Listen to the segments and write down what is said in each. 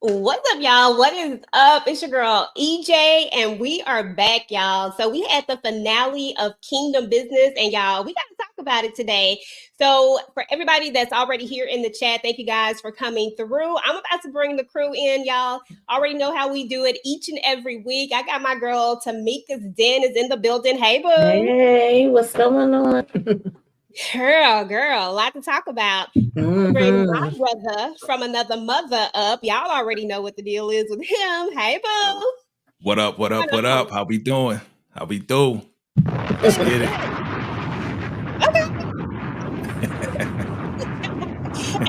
What's up, y'all? What is up? It's your girl EJ, and we are back, y'all. So we had the finale of Kingdom Business, and y'all, we got to talk about it today. So for everybody that's already here in the chat, thank you guys for coming through. I'm about to bring the crew in, y'all. Already know how we do it each and every week. I got my girl Tamika's Den is in the building. Hey, boo. Hey, what's going on? Girl, a lot to talk about. Bring my brother from another mother up. Y'all already know what the deal is with him. Hey, boo. What up? What up? What up? How we doing? How we do? Let's get it. Okay.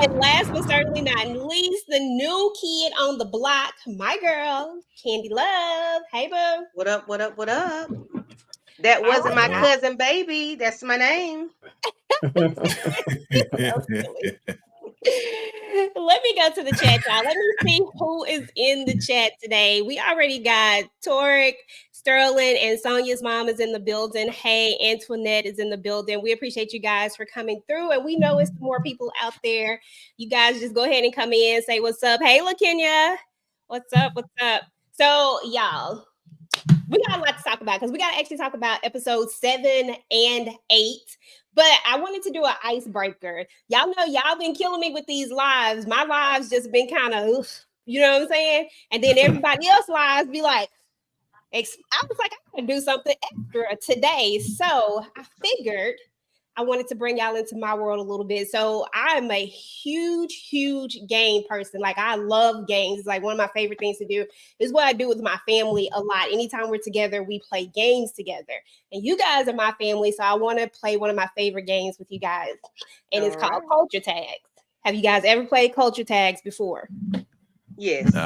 And last but certainly not least, the new kid on the block, my girl, Candy Love. Hey, boo. What up? What up? What up? That wasn't my cousin, baby. That's my name. Let me go to the chat, y'all. Let me see who is in the chat today. We already got Toric, Sterling, and Sonia's mom is in the building. Hey, Antoinette is in the building. We appreciate you guys for coming through, and we know it's more people out there. You guys just go ahead and come in, say what's up. Hey, LaKenya, what's up? What's up? So, y'all, we got a lot to talk about because we got to actually talk about episodes 7 and 8. But I wanted to do an icebreaker. Y'all know y'all been killing me with these lives. My lives just been kind of, you know what I'm saying? And then everybody else's lives be like, I was like, I gotta do something extra today. So I figured I wanted to bring y'all into my world a little bit. So I'm a huge game person. Like, I love games. It's like one of my favorite things to do. Is what I do with my family a lot. Anytime we're together, we play games together. And you guys are my family, so I want to play one of my favorite games with you guys. And it's called Culture Tags. Have you guys ever played Culture Tags before? Yes.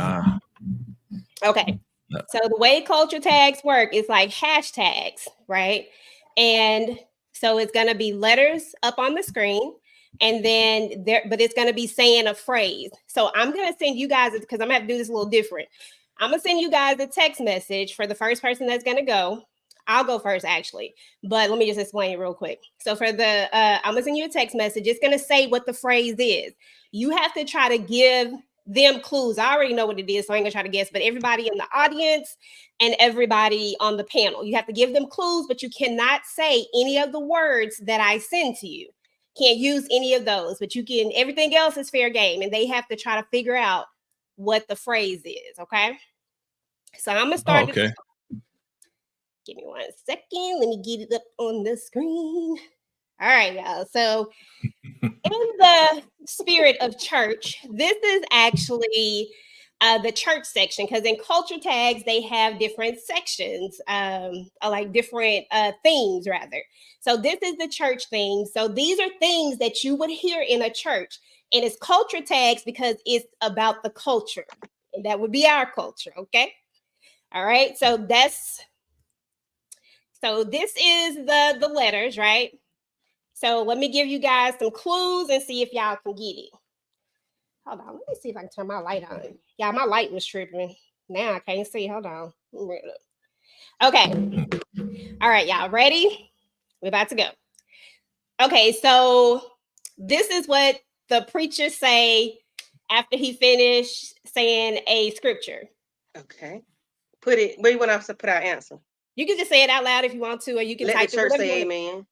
Okay. So the way Culture Tags work is like hashtags, right? And so it's going to be letters up on the screen, and then but it's going to be saying a phrase. So I'm going to send you guys, because I'm going to have to do this a little different. I'm going to send you guys a text message for the first person that's going to go. I'll go first, actually, but let me just explain it real quick. So for the, I'm going to send you a text message. It's going to say what the phrase is. You have to try to give them clues. I already know what it is, so I ain't gonna try to guess, but everybody in the audience and everybody on the panel, you have to give them clues, but you cannot say any of the words that I send to you. Can't use any of those, but you can, everything else is fair game, and they have to try to figure out what the phrase is, okay? So I'm gonna start. Okay. Give me 1 second. Let me get it up on the screen. All right, y'all. So in the spirit of church, this is actually the church section, because in Culture Tags, they have different sections, like different themes, rather. So this is the church theme. So these are things that you would hear in a church. And it's Culture Tags because it's about the culture. And that would be our culture, okay? All right, so this is the letters, right? So let me give you guys some clues and see if y'all can get it. Hold on, let me see if I can turn my light on. Yeah, my light was tripping. Now I can't see. Hold on. Okay. All right, y'all ready? We're about to go. Okay, so this is what the preacher say after he finished saying a scripture. Okay. Where do you want us to put our answer? You can just say it out loud if you want to, or you can let type the church say amen.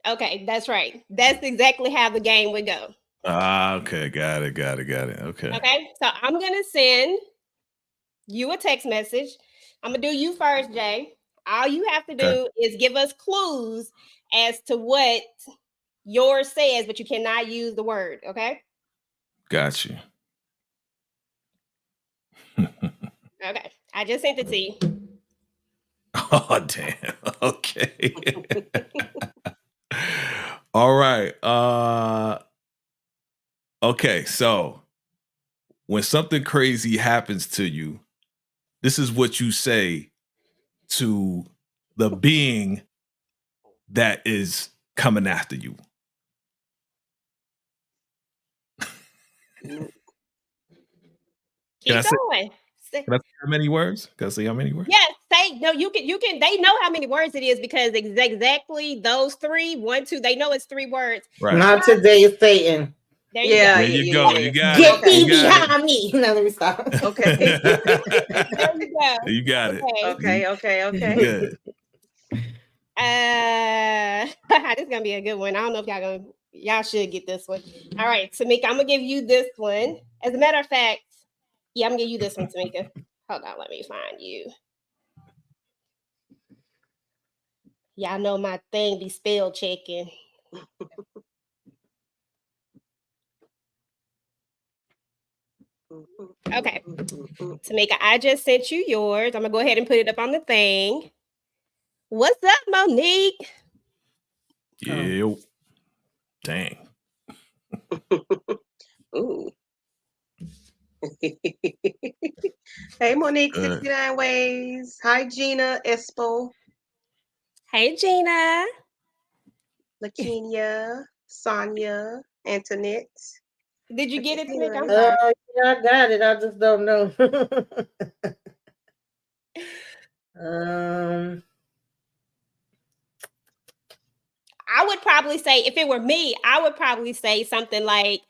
Okay, that's right. That's exactly how the game would go. Okay. Got it. Okay. Okay, so I'm going to send you a text message. I'm going to do you first, Jay. All you have to do is give us clues as to what yours says, but you cannot use the word, okay? Got you. Okay, I just sent it to you. Oh, damn. Okay. All right. Okay, so when something crazy happens to you, this is what you say to the being that is coming after you. Keep going. Can I say how many words? Can I say how many words? Yes, you can. They know how many words it is because exactly those 3, 1, 2. They know it's 3 words. Right. Not today, Satan. There you go. There you go. You got Get it. thee You got behind me. No, let me stop. Okay. There you go. You got it. Okay. You good. This is gonna be a good one. I don't know if y'all should get this one. All right, Tamika, I'm gonna give you this one. As a matter of fact, yeah, I'm gonna give you this one, Tamika. Hold on, let me find you. Y'all know my thing be spell checking. Okay, Tamika, I just sent you yours. I'm gonna go ahead and put it up on the thing. What's up, Monique? Yeah. Dang. Ooh. Hey, Monique, 69 Ways. Hi, Gina Espo. Hey, Gina. LaKenya, Sonia, Antoinette. Did you get it, Tamika? I'm Yeah, sorry. I got it. I just don't know. I would probably say, if it were me, I would probably say something like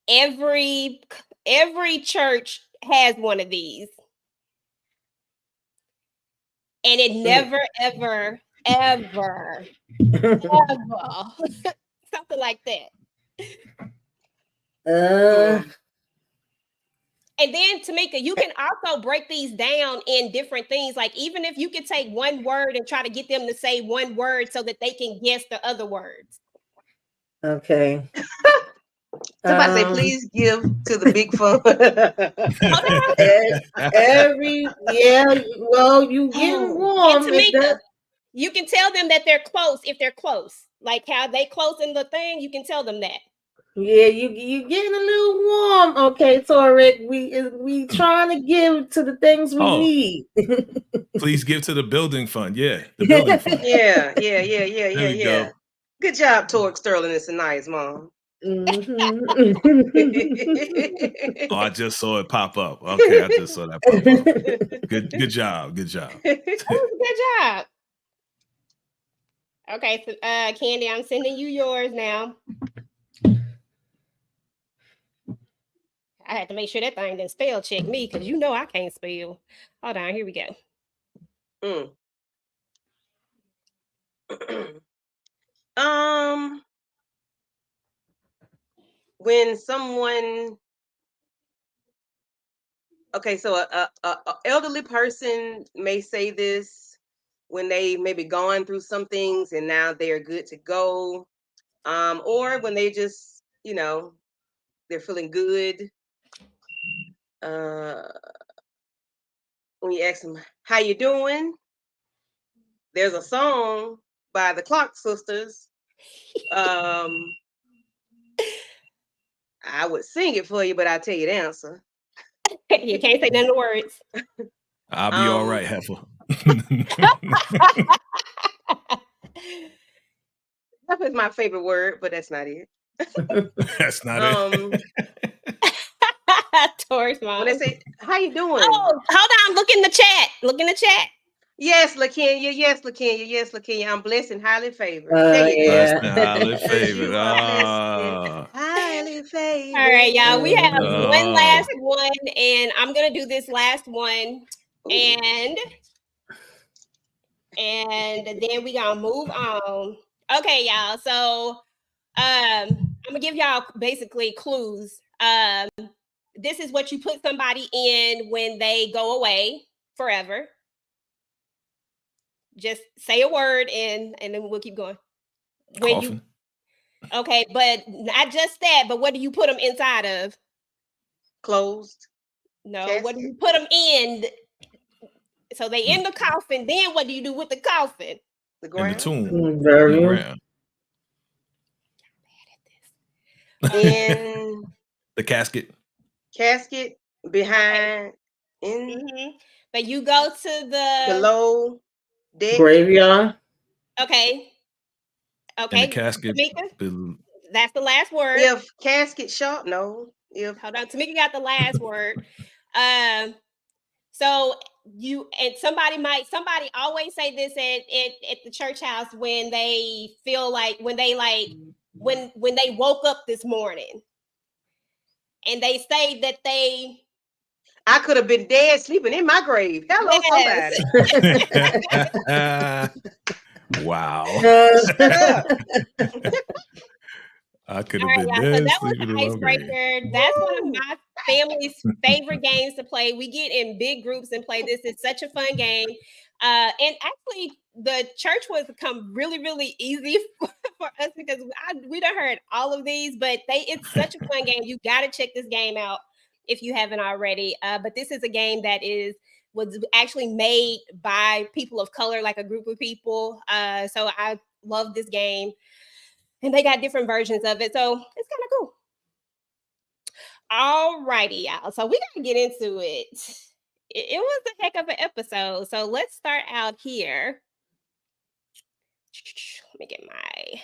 every church has one of these. And it never, ever, ever, ever. Something like that. And then, Tamika, you can also break these down in different things. Like, even if you could take one word and try to get them to say one word so that they can guess the other words. Okay. Somebody say, please give to the big fun. Well, you getting warm. And Tamika, you can tell them that they're close if they're close. Like how they close in the thing, you can tell them that. Yeah, you getting a little warm. Okay, Torek, we trying to give to the things we need. Please give to the building fund. Yeah, the building fund. Yeah. There we go. Good job, Torek Sterling. It's a nice mom. Oh, I just saw it pop up. Okay, I just saw that pop up. Good job. Good job. Good job. Okay, so Candy, I'm sending you yours now. I had to make sure that thing didn't spell check me because you know I can't spell. Hold on, here we go. When someone, okay, so a elderly person may say this when they maybe gone through some things and now they're good to go, or when they just, they're feeling good. When you ask them, how you doing? There's a song by the Clark Sisters. I would sing it for you, but I'll tell you the answer. You can't say none of the words. I'll be all right, Heifer. Heifer is my favorite word, but that's not it. That's not it. Taurus mom. When they say, how you doing? Oh, hold on. Look in the chat. Look in the chat. Yes, LaKenya. Yes, LaKenya. Yes, LaKenya. I'm blessed and highly favored. There you go. Blessed and highly favored. You are blessed and highly favored. All right, y'all. We have one last one, and I'm gonna do this last one, and then we gonna move on. Okay, y'all. So, I'm gonna give y'all basically clues. This is what you put somebody in when they go away forever. Just say a word and then we'll keep going. Coffin. Okay, but not just that, but what do you put them inside of? Closed. No, casket. What do you put them in? So they in the coffin, then what do you do with the coffin? The ground. In the tomb. In the ground. In the casket. Casket behind. In. But you go to the below deck. Graveyard. Okay. In the casket. That's the last word. If casket shop, no. If hold on, Tamika got the last word. So you and somebody always say this at the church house when they feel like when they woke up this morning. and they say that I could have been dead sleeping in my grave. Hello, yes. somebody. Wow. Shut up. I could All have right, been y'all. So dead that was sleeping the in my grave. icebreaker. That's one of my family's favorite games to play. We get in big groups and play this. It's such a fun game. And actually, the church was become really, really easy for us because we done heard all of these, but it's such a fun game. You got to check this game out if you haven't already. But this is a game that was actually made by people of color, like a group of people. So I love this game. And they got different versions of it. So it's kind of cool. All righty, y'all. So we got to get into it. It was a heck of an episode. So let's start out here. Let me get my.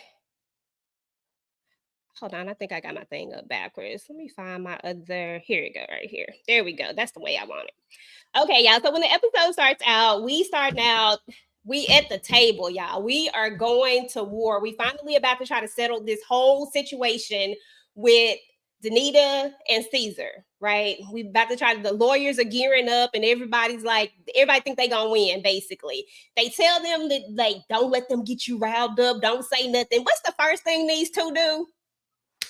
Hold on. I think I got my thing up backwards. Let me find my other. Here we go, right here. There we go. That's the way I want it. Okay, y'all. So when the episode starts out, we at the table, y'all. We are going to war. We finally about to try to settle this whole situation with Denita and Caesar, right? We about to the lawyers are gearing up and everybody think they gonna win, basically. They tell them that, like, don't let them get you riled up. Don't say nothing. What's the first thing these two do?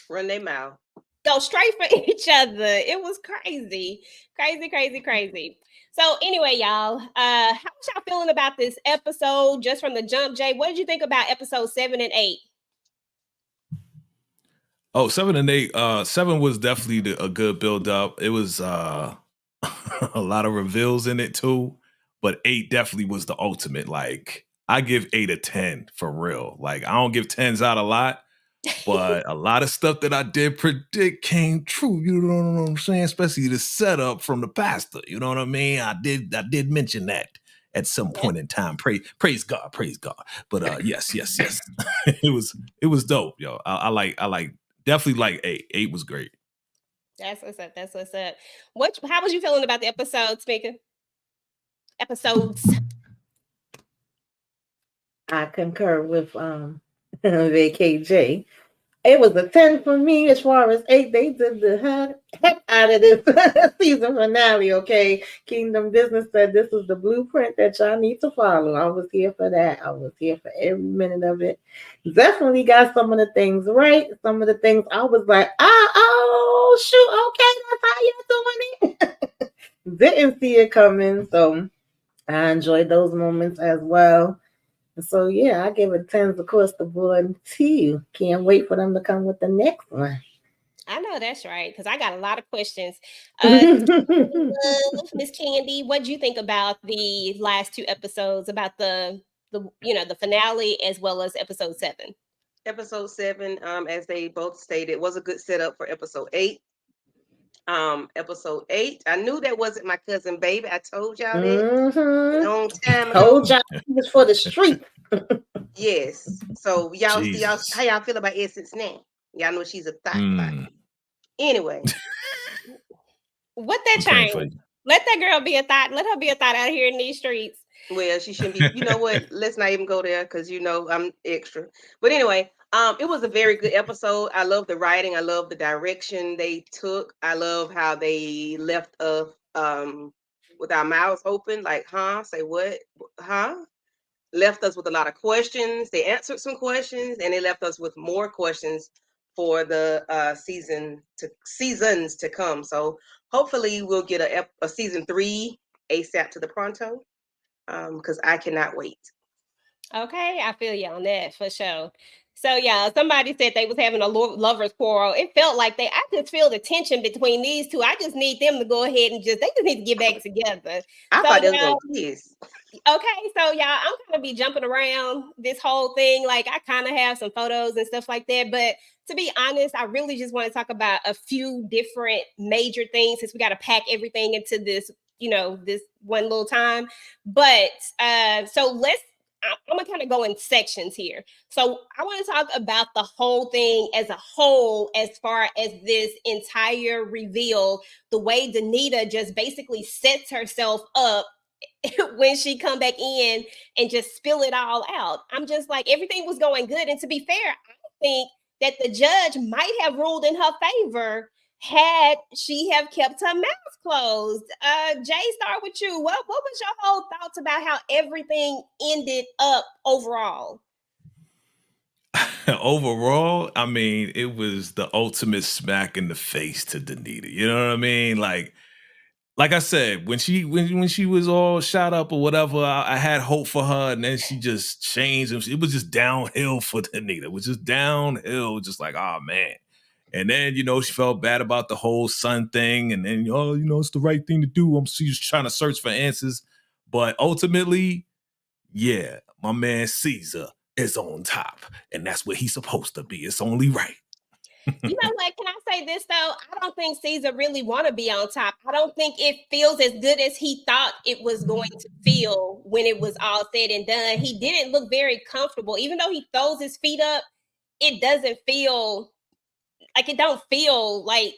Run their mouth. Go straight for each other. It was crazy. Crazy. So anyway, y'all, how was y'all feeling about this episode just from the jump, Jay? What did you think about episode 7 and 8? Oh, 7 and 8. 7 was definitely a good build up. It was a lot of reveals in it too, but 8 definitely was the ultimate. Like, I give 8 a 10 for real. Like, I don't give 10s out a lot, but a lot of stuff that I did predict came true. You know what I'm saying? Especially the setup from the pastor. You know what I mean? I did mention that at some point in time. Praise God. But yes. it was dope, yo. I like definitely like 8. 8 was great. That's what's up. How was you feeling about the episode, speaking? Episodes. I concur with VKJ. It was a 10 for me as far as 8. They did the heck out of this season finale, okay? Kingdom Business said this is the blueprint that y'all need to follow. I was here for that. I was here for every minute of it. Definitely got some of the things right. Some of the things I was like, oh shoot, okay, that's how you're doing it. Didn't see it coming, so I enjoyed those moments as well. So yeah, I give it 10s across the board too. Can't wait for them to come with the next one. I know that's right, because I got a lot of questions. Miss Candy, what do you think about the last 2 episodes, about the finale as well as episode 7? Episode 7, as they both stated, was a good setup for episode 8. Episode 8, I knew that wasn't my cousin baby. I told y'all that a long time ago. Told y'all it was for the street. Yes. So y'all, Jesus. how y'all feel about Essence now? Y'all know she's a thought. Anyway, what that change? Let that girl be a thought. Let her be a thought out here in these streets. Well, she shouldn't be. You know what? Let's not even go there because I'm extra. But anyway, it was a very good episode. I love the writing. I love the direction they took. I love how they left us with our mouths open, like, huh? Say what? Huh? Left us with a lot of questions. They answered some questions, and they left us with more questions for the seasons to come. So hopefully we'll get a season 3 ASAP to the pronto, because I cannot wait. Okay, I feel you on that for sure. So yeah, somebody said they was having a lovers quarrel. It felt like I just feel the tension between these two. I just need them to go ahead and they just need to get back together. I thought they were gonna kiss. Okay, so y'all, I'm gonna be jumping around this whole thing. Like, I kind of have some photos and stuff like that, but to be honest, I really just want to talk about a few different major things, since we got to pack everything into this, this one little time. But so I'm gonna kind of go in sections here. So I want to talk about the whole thing as a whole, as far as this entire reveal, the way Denita just basically sets herself up when she come back in and just spill it all out. I'm just like, everything was going good. And to be fair, I think that the judge might have ruled in her favor had she have kept her mouth closed. Jay, start with you. What was your whole thoughts about how everything ended up overall? Overall, I mean, it was the ultimate smack in the face to Denita. You know what I mean? Like I said, when she was all shot up or whatever, I had hope for her, and then she just changed. It was just downhill for Denita. It was just downhill, just like, oh man. And then, she felt bad about the whole son thing, and then, it's the right thing to do. She was trying to search for answers, but ultimately, yeah, my man Caesar is on top, and that's what he's supposed to be. It's only right. You know what? Can I say this though? I don't think Caesar really want to be on top. I don't think it feels as good as he thought it was going to feel when it was all said and done. He didn't look very comfortable, even though he throws his feet up. It doesn't feel like it. Don't feel like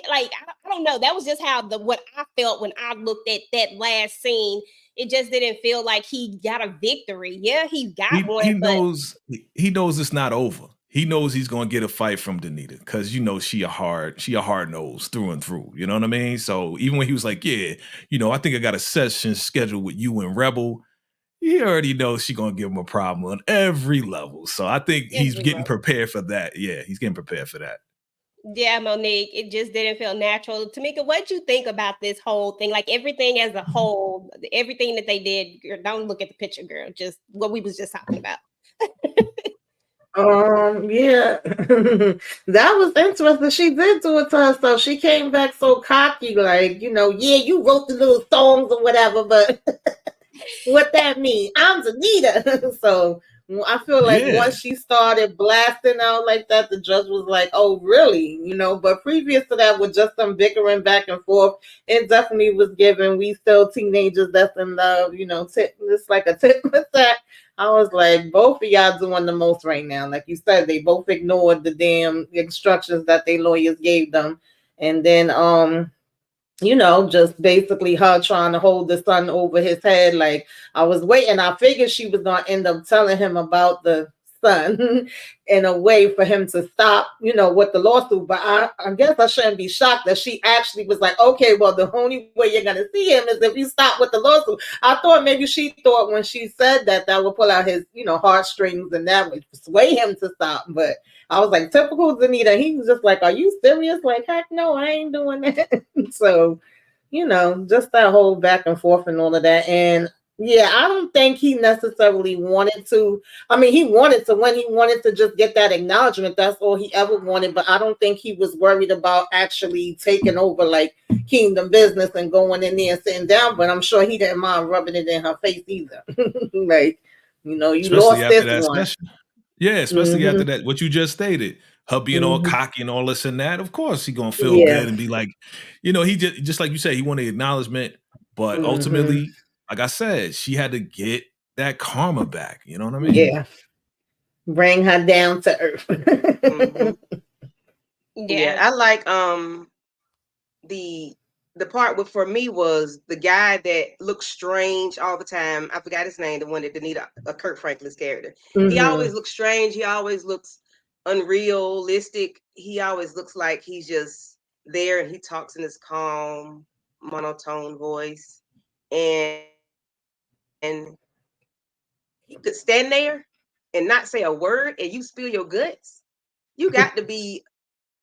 I don't know. That was just how what I felt when I looked at that last scene. It just didn't feel like he got a victory. Yeah, he got one. He knows it's not over. He knows he's gonna get a fight from Denita because she a hard nose through and through. You know what I mean? So even when he was like, yeah, I think I got a session scheduled with you and Rebel, he already knows she's gonna give him a problem on every level. So I think he's getting prepared for that. Yeah, he's getting prepared for that. Yeah, Monique, it just didn't feel natural. Tamika, what'd you think about this whole thing? Like everything as a whole, everything that they did, girl, don't look at the picture, girl. Just what we was just talking about. Yeah, that was interesting. She did do it to herself. She came back so cocky, like, yeah, you wrote the little songs or whatever, but what that mean? I'm Denita. So I feel like once she started blasting out like that, the judge was like, "Oh, really?" But previous to that, with just some bickering back and forth, it definitely was given. We still teenagers that's in love. It's like a tit for tat. I was like, both of y'all doing the most right now. Like you said, they both ignored the damn instructions that their lawyers gave them, and then just basically her trying to hold the son over his head. Like I was waiting. I figured she was going to end up telling him about the son in a way for him to stop, with the lawsuit. But I guess I shouldn't be shocked that she actually was like, okay, well, the only way you're going to see him is if you stop with the lawsuit. I thought maybe she thought when she said that would pull out his, heartstrings and that would sway him to stop. But I was like, typical Denita. He was just like, are you serious? Like, heck no, I ain't doing that. So, just that whole back and forth and all of that. And yeah, I don't think he necessarily wanted to. I mean, he wanted to win. He wanted to just get that acknowledgement. That's all he ever wanted. But I don't think he was worried about actually taking over like Kingdom Business and going in there and sitting down. But I'm sure he didn't mind rubbing it in her face either. Like, you especially lost after this one. Session. Yeah, especially after that, what you just stated, her being all cocky and all this and that. Of course, he gonna feel good and be like, he just like you said, he wanted acknowledgement, but ultimately, like I said, she had to get that karma back. You know what I mean? Yeah, bring her down to earth. Yeah, I like the part for me was the guy that looks strange all the time. I forgot his name, the one that Denita, Kurt Franklin's character. He always looks strange. He always looks unrealistic. He always looks like he's just there and he talks in his calm, monotone voice. And he could stand there and not say a word and you spill your guts. You got to be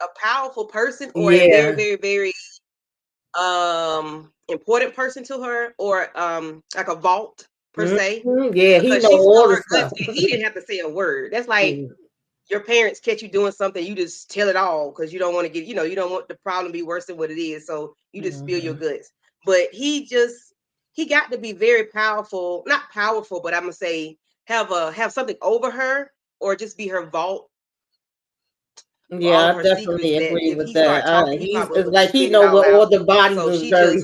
a powerful person or a very, very, very important person to her, or like a vault per se. Yeah, he knows all the stuff. He didn't have to say a word. That's like your parents catch you doing something, you just tell it all because you don't want to get, you don't want the problem to be worse than what it is. So you just spill your guts. But he got to be very powerful, not powerful, but I'm gonna say have something over her or just be her vault. Yeah, I definitely agree with that. It's like he know where all the bodies is buried.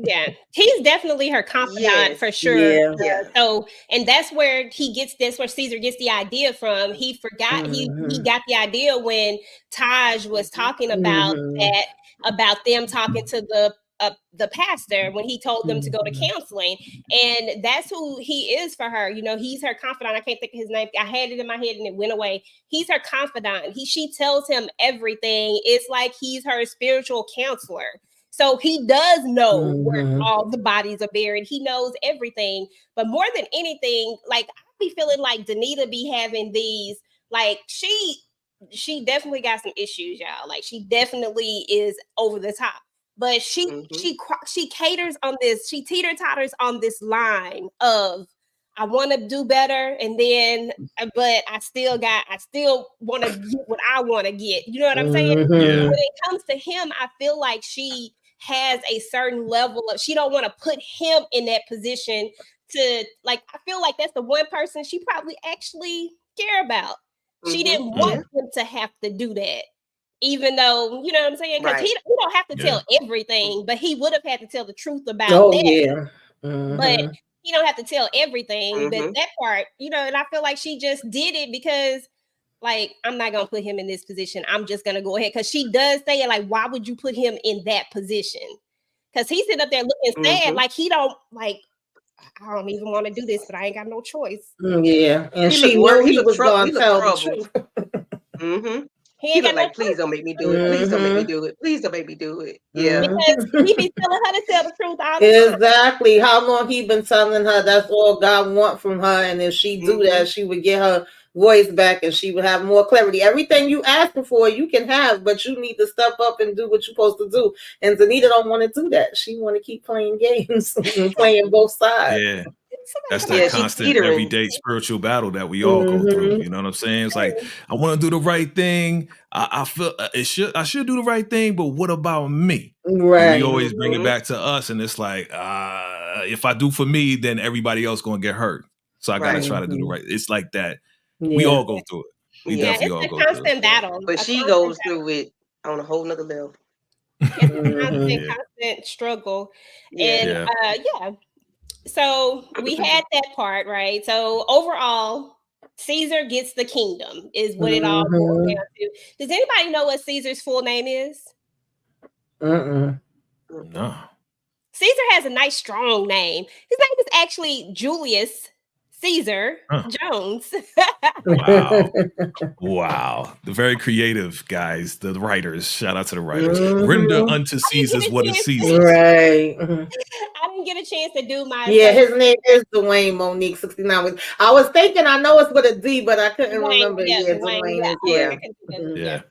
Yeah, he's definitely her confidant for sure. Yeah. So, and that's where Caesar gets the idea from. He forgot he got the idea when Taj was talking about that, about them talking to the the pastor when he told them to go to counseling, and that's who he is for her. You know, he's her confidant. I can't think of his name. I had it in my head and it went away. He's her confidant. She tells him everything. It's like he's her spiritual counselor. So he does know where all the bodies are buried. He knows everything. But more than anything, like I be feeling like Denita be having these, like she definitely got some issues, y'all. Like she definitely is over the top. But she caters on this. She teeter-totters on this line of I want to do better, and then but I still want to get what I want to get. You know what I'm saying? Yeah. When it comes to him, I feel like she has a certain level of, she don't want to put him in that position to, like, I feel like that's the one person she probably actually care about. She didn't want him to have to do that. Even though, you know what I'm saying? Because he don't have to tell everything, but he would have had to tell the truth about that. But he don't have to tell everything. But that part, you know, and I feel like she just did it because, like, I'm not gonna put him in this position. I'm just gonna go ahead. Because she does say it, like, why would you put him in that position? Because he's sitting up there looking sad, like he don't like. I don't even want to do this, but I ain't got no choice. Yeah, and she knew he was gonna tell the truth. He looked like, please don't make me do it. Please don't make me do it. Please don't make me do it. Yeah. Because he be telling her to tell the truth all the time. Exactly. How long he been telling her that's all God want from her. And if she do that, she would get her voice back and she would have more clarity. Everything you asking for, you can have, but you need to step up and do what you're supposed to do. And Denita don't want to do that. She want to keep playing games and playing both sides. Yeah. That's that constant everyday spiritual battle that we all go through. You know what I'm saying? It's like, I want to do the right thing. I feel I should do the right thing, but what about me? Right. And we always bring it back to us, and it's like, if I do for me, then everybody else gonna get hurt. So I gotta try to do the right. It's like that. We all go through it. We definitely all go through it. It's a constant battle. But she goes through it on a whole nother level. It's a constant struggle. And so we had that part, right? So overall, Caesar gets the kingdom, is what it all boils down to. Does anybody know what Caesar's full name is? No. Caesar has a nice, strong name. His name is actually Julius Caesar Jones. Wow. The very creative guys, the writers. Shout out to the writers. Render unto Caesar's what is Caesar's. Right. I didn't get a chance to do my. Yeah, his name is Dwayne Monique 69. I was thinking, I know it's with a D, but I couldn't remember. Dwayne.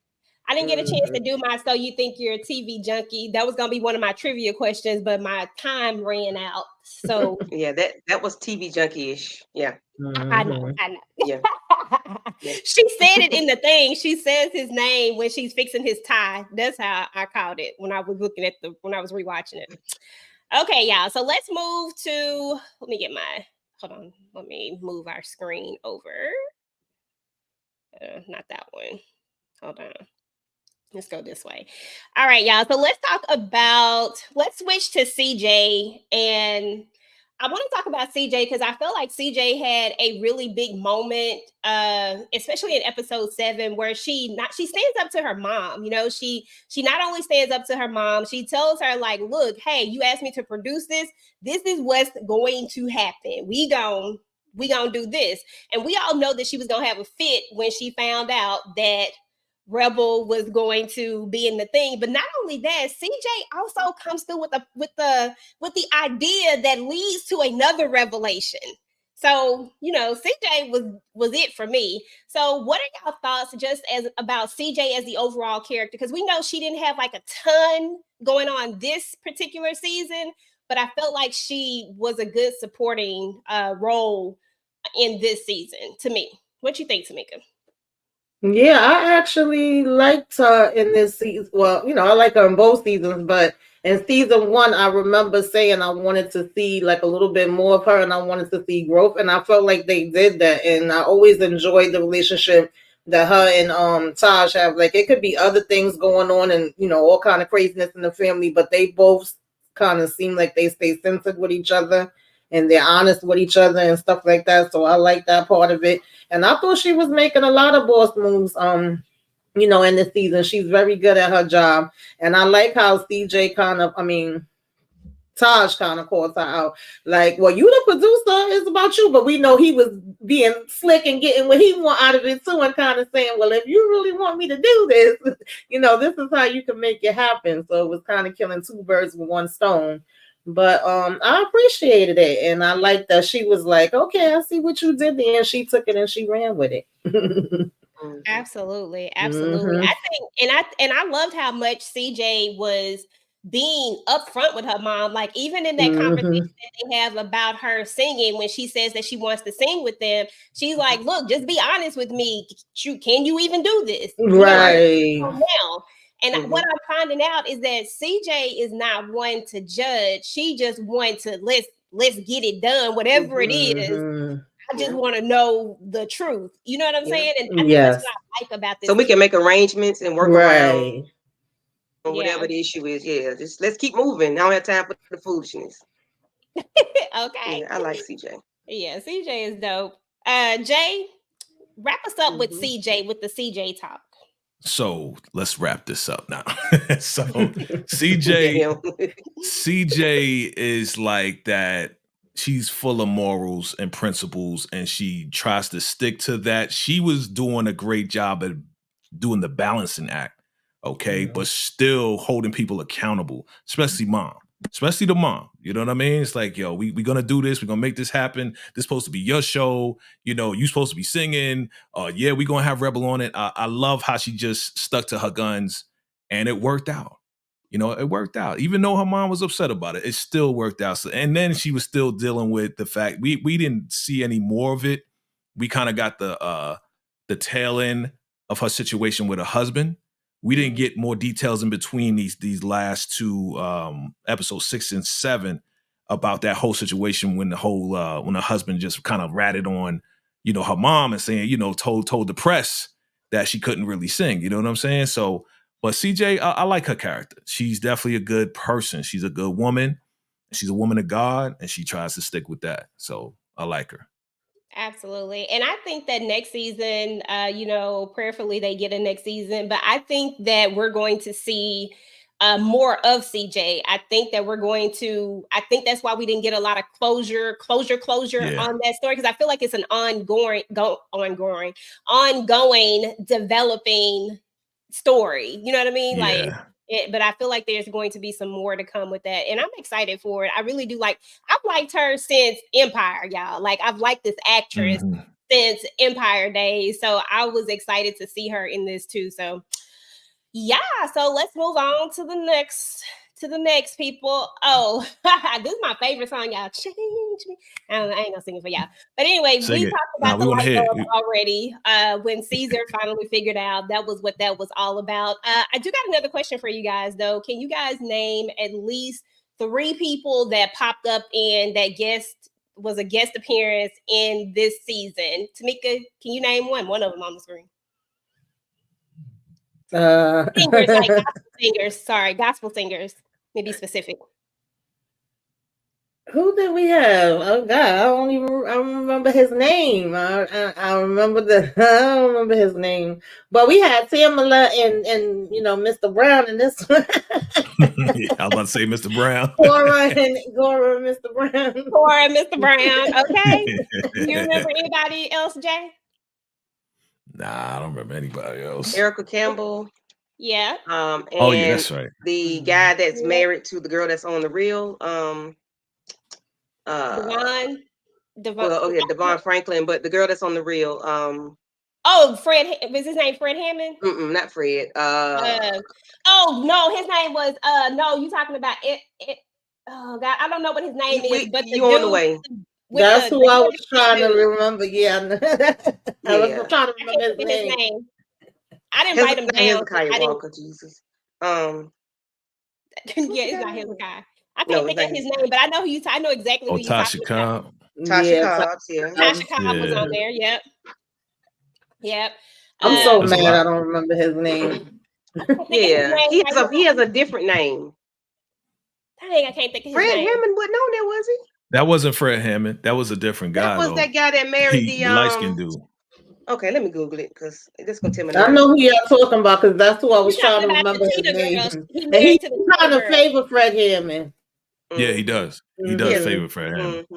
I didn't get a chance to do my So You Think You're a TV Junkie. That was going to be one of my trivia questions, but my time ran out. So yeah, that was TV Junkie-ish. Yeah. I know. Yeah. She said it in the thing. She says his name when she's fixing his tie. That's how I caught it when I was looking at when I was rewatching it. Okay, y'all. So let's move to, hold on. Let me move our screen over. Not that one. Hold on. Let's go this way. All right, y'all. So let's switch to CJ. And I want to talk about CJ because I feel like CJ had a really big moment, especially in episode 7, where she stands up to her mom. You know, she not only stands up to her mom, she tells her, like, look, hey, you asked me to produce this. This is what's going to happen. We gonna do this. And we all know that she was gonna have a fit when she found out that Rebel was going to be in the thing. But not only that, CJ also comes through with the idea that leads to another revelation. So, you know, CJ was it for me. So what are y'all thoughts about CJ as the overall character? Because we know she didn't have like a ton going on this particular season, but I felt like she was a good supporting role in this season to me. What you think, Tamika? Yeah, I actually liked her in this season. Well, you know, I like her in both seasons, but in season 1, I remember saying I wanted to see like a little bit more of her and I wanted to see growth. And I felt like they did that. And I always enjoyed the relationship that her and Taj have. Like, it could be other things going on and, you know, all kind of craziness in the family, but they both kind of seem like they stay centered with each other and they're honest with each other and stuff like that. So I like that part of it. And I thought she was making a lot of boss moves, you know, in this season. She's very good at her job. And I like how CJ kind of, I mean, Taj kind of calls her out. Like, well, you the producer, it's about you. But we know he was being slick and getting what he want out of it too, and kind of saying, well, if you really want me to do this, this is how you can make it happen. So it was kind of killing two birds with one stone. But I appreciated it, and I like that she was like, okay, I see what you did there, and she took it and she ran with it. Absolutely. I think, and I loved how much CJ was being upfront with her mom. Like, even in that conversation that they have about her singing, when she says that she wants to sing with them, she's like, look, just be honest with me. Can you even do this? Right. Now. And what I'm finding out is that CJ is not one to judge. She just wants to let's get it done, whatever it is. I just want to know the truth. You know what I'm saying? And I think that's what I like about this. So we can make arrangements and work around whatever the issue is. Yeah, just let's keep moving. I don't have time for the foolishness. Okay. Yeah, I like CJ. Yeah, CJ is dope. Jay, wrap us up with CJ, with the CJ talk. So let's wrap this up now. So CJ is like that. She's full of morals and principles, and she tries to stick to that. She was doing a great job at doing the balancing act, okay, but still holding people accountable, especially the mom. You know what I mean? It's like, yo, we gonna do this. We're gonna make this happen. This is supposed to be your show. You supposed to be singing. Yeah, we gonna have Rebel on it. I love how she just stuck to her guns, and it worked out. It worked out. Even though her mom was upset about it, it still worked out. So, and then she was still dealing with the fact we didn't see any more of it. We kind of got the tail end of her situation with her husband. We didn't get more details in between these last two episodes 6 and 7 about that whole situation when when her husband just kind of ratted on, her mom and saying, told the press that she couldn't really sing. You know what I'm saying? So, but CJ, I like her character. She's definitely a good person. She's a good woman. She's a woman of God, and she tries to stick with that. So I like her. Absolutely. And I think that next season, prayerfully they get a next season, but I think that we're going to see more of CJ. I think that's why we didn't get a lot of closure on that story, because I feel like it's an ongoing, developing story. You know what I mean? Yeah. But I feel like there's going to be some more to come with that, and I'm excited for it. I really do. I've liked her since Empire, y'all. Like, I've liked this actress since Empire days, so I was excited to see her in this too. So yeah, so let's move on to the next people. Oh, this is my favorite song, y'all. Change me. I ain't gonna sing it for y'all. But anyway, we talked about the light bulb already. When Caesar finally figured out that was what that was all about. I do got another question for you guys, though. Can you guys name at least 3 people that popped up in that was a guest appearance in this season? Tamika, can you name one of them on the screen? Singers, like gospel singers. Sorry, gospel singers. Maybe specific. Who did we have? Oh God, I don't remember his name. I remember I don't remember his name. But we had Tamala and Mr. Brown in this one. Yeah, I was about to say Mr. Brown. Gora and Mr. Brown. Gora and Mr. Brown. Okay. Do you remember anybody else, Jay? Nah, I don't remember anybody else. Erica Campbell. Yeah. And yeah, that's right. The guy that's married to the girl that's on the Real. Devon Franklin, but the girl that's on the Real. Fred. Was his name Fred Hammond? Not Fred. Oh no, his name was no. You talking about it? Oh God, I don't know what his name is. But you on the way. That's who I was trying to remember. Yeah, I was trying to remember his name. I didn't write him down. Hezekiah Walker, Jesus. Yeah, it's not Hezekiah. I can't think of his name, but I know I know exactly who you're talking about. Tasha Cobbs, yeah. Tasha Cobbs was on there. Yep. I'm so mad I don't remember his name. Yeah, he has a different name. Dang, I can't think of his name. Fred Hammond wasn't on there, was he? That wasn't Fred Hammond. That was a different guy. That was that guy that married the light-skinned dude. Okay, let me Google it because this gonna tell me. I know who you're talking about because that's who I was trying to remember his name. And he's trying to favor Fred Hammond. Yeah, he does. He does Mhm. favor Fred Hammond.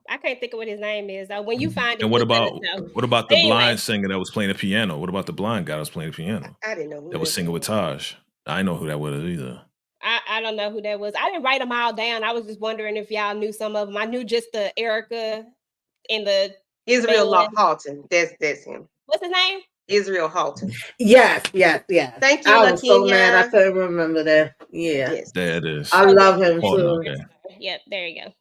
I can't think of what his name is though. When you find it, And please let us know. what about But the anyway, blind singer that was playing the piano? What about the blind guy that was playing the piano? I didn't know who That was that singing with was. Taj. I didn't know who that was either. I don't know who that was. I didn't write them all down. I was just wondering if y'all knew some of them. I knew just the Erica in the Israel band. Halton. That's him. What's his name? Israel Halton. Yes. Thank you, I was so mad I LaKenya. couldn't remember that. Yeah. Yes. There it is. I love him Hold on, too. okay. Yep, there you go.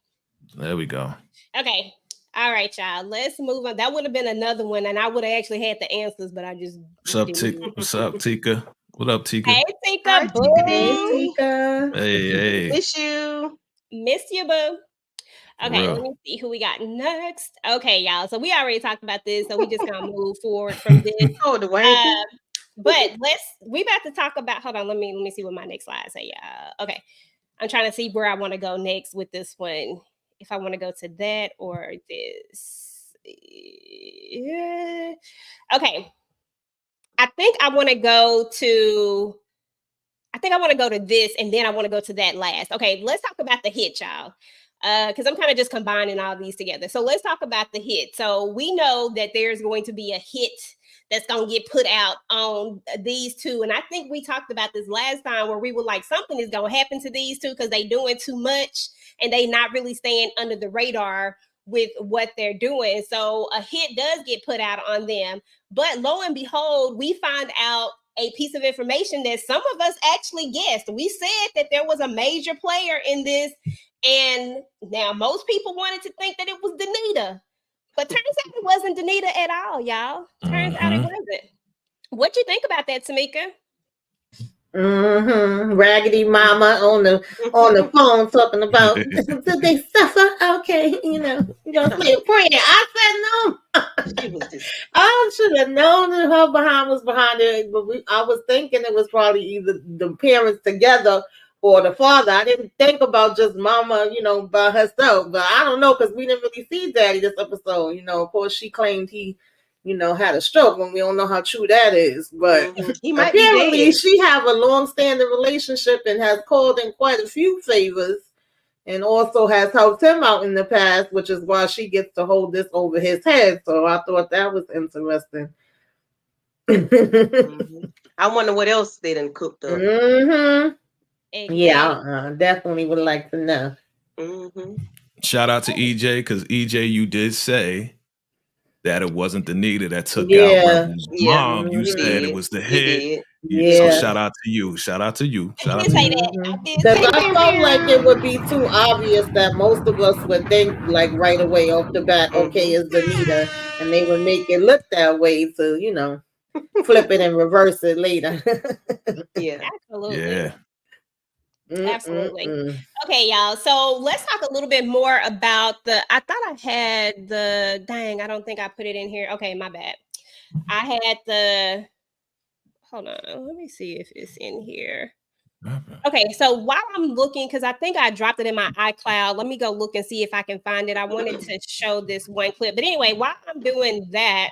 There we go. Okay. All right, y'all. Let's move on. That would have been another one, and I would have actually had the answers, but I just What's up, didn't do it. What's up, Tika? What up, Tika? Hey, Hi, Tika, Tika Hey, boo. Tika. Hey. Miss you. Miss you, boo. For Okay, real. let me see who we got next. Okay, y'all. So we already talked about this, so we just gonna move forward from this. Oh, Dwayne. But we about to talk about. Hold on, let me see what my next slide say. Okay, I'm trying to see where I want to go next with this one. If I want to go to that or this. Yeah. Okay. I think I want to go to. I think I want to go to this and then I want to go to that last. Okay, let's talk about the hit, y'all. Because I'm kind of just combining all these together. So let's talk about the hit. So we know that there's going to be a hit that's going to get put out on these two. And I think we talked about this last time where we were like, something is going to happen to these two because they doing too much and they not really staying under the radar with what they're doing. So a hit does get put out on them. But lo and behold, we find out a piece of information that some of us actually guessed. We said that there was a major player in this, and now most people wanted to think that it was Denita, but turns out it wasn't Denita at all, y'all. Turns out it wasn't. What you think about that, Tamika? Raggedy Mama on the phone talking about did they suffer? Okay, you gonna say a prayer. I said no. I should have known that her behind was behind it, but I was thinking it was probably either the parents together or the father. I didn't think about just Mama, by herself. But I don't know because we didn't really see Daddy this episode. Of course she claimed he had a stroke, and we don't know how true that is. But he might apparently be dead. she have a long-standing relationship and has called in quite a few favors and also has helped him out in the past, which is why she gets to hold this over his head. So I thought that was interesting. I wonder what else they done cooked up. Exactly. Yeah, I definitely would like to know. Shout out to EJ, because EJ, you did say that it wasn't Denita that took out Rebel's mom. You said it was the hit. So shout out to you. Shout out to you. I did say that. Because I felt like it would be too obvious that most of us would think like right away off the bat, okay, it's Denita, and they would make it look that way to, flip it and reverse it later. Absolutely. Yeah. Absolutely. Okay, y'all. So let's talk a little bit more about I thought I had I don't think I put it in here. Okay, my bad. I had hold on. Let me see if it's in here. Okay, so while I'm looking, because I think I dropped it in my iCloud, let me go look and see if I can find it. I wanted to show this one clip. But anyway, while I'm doing that,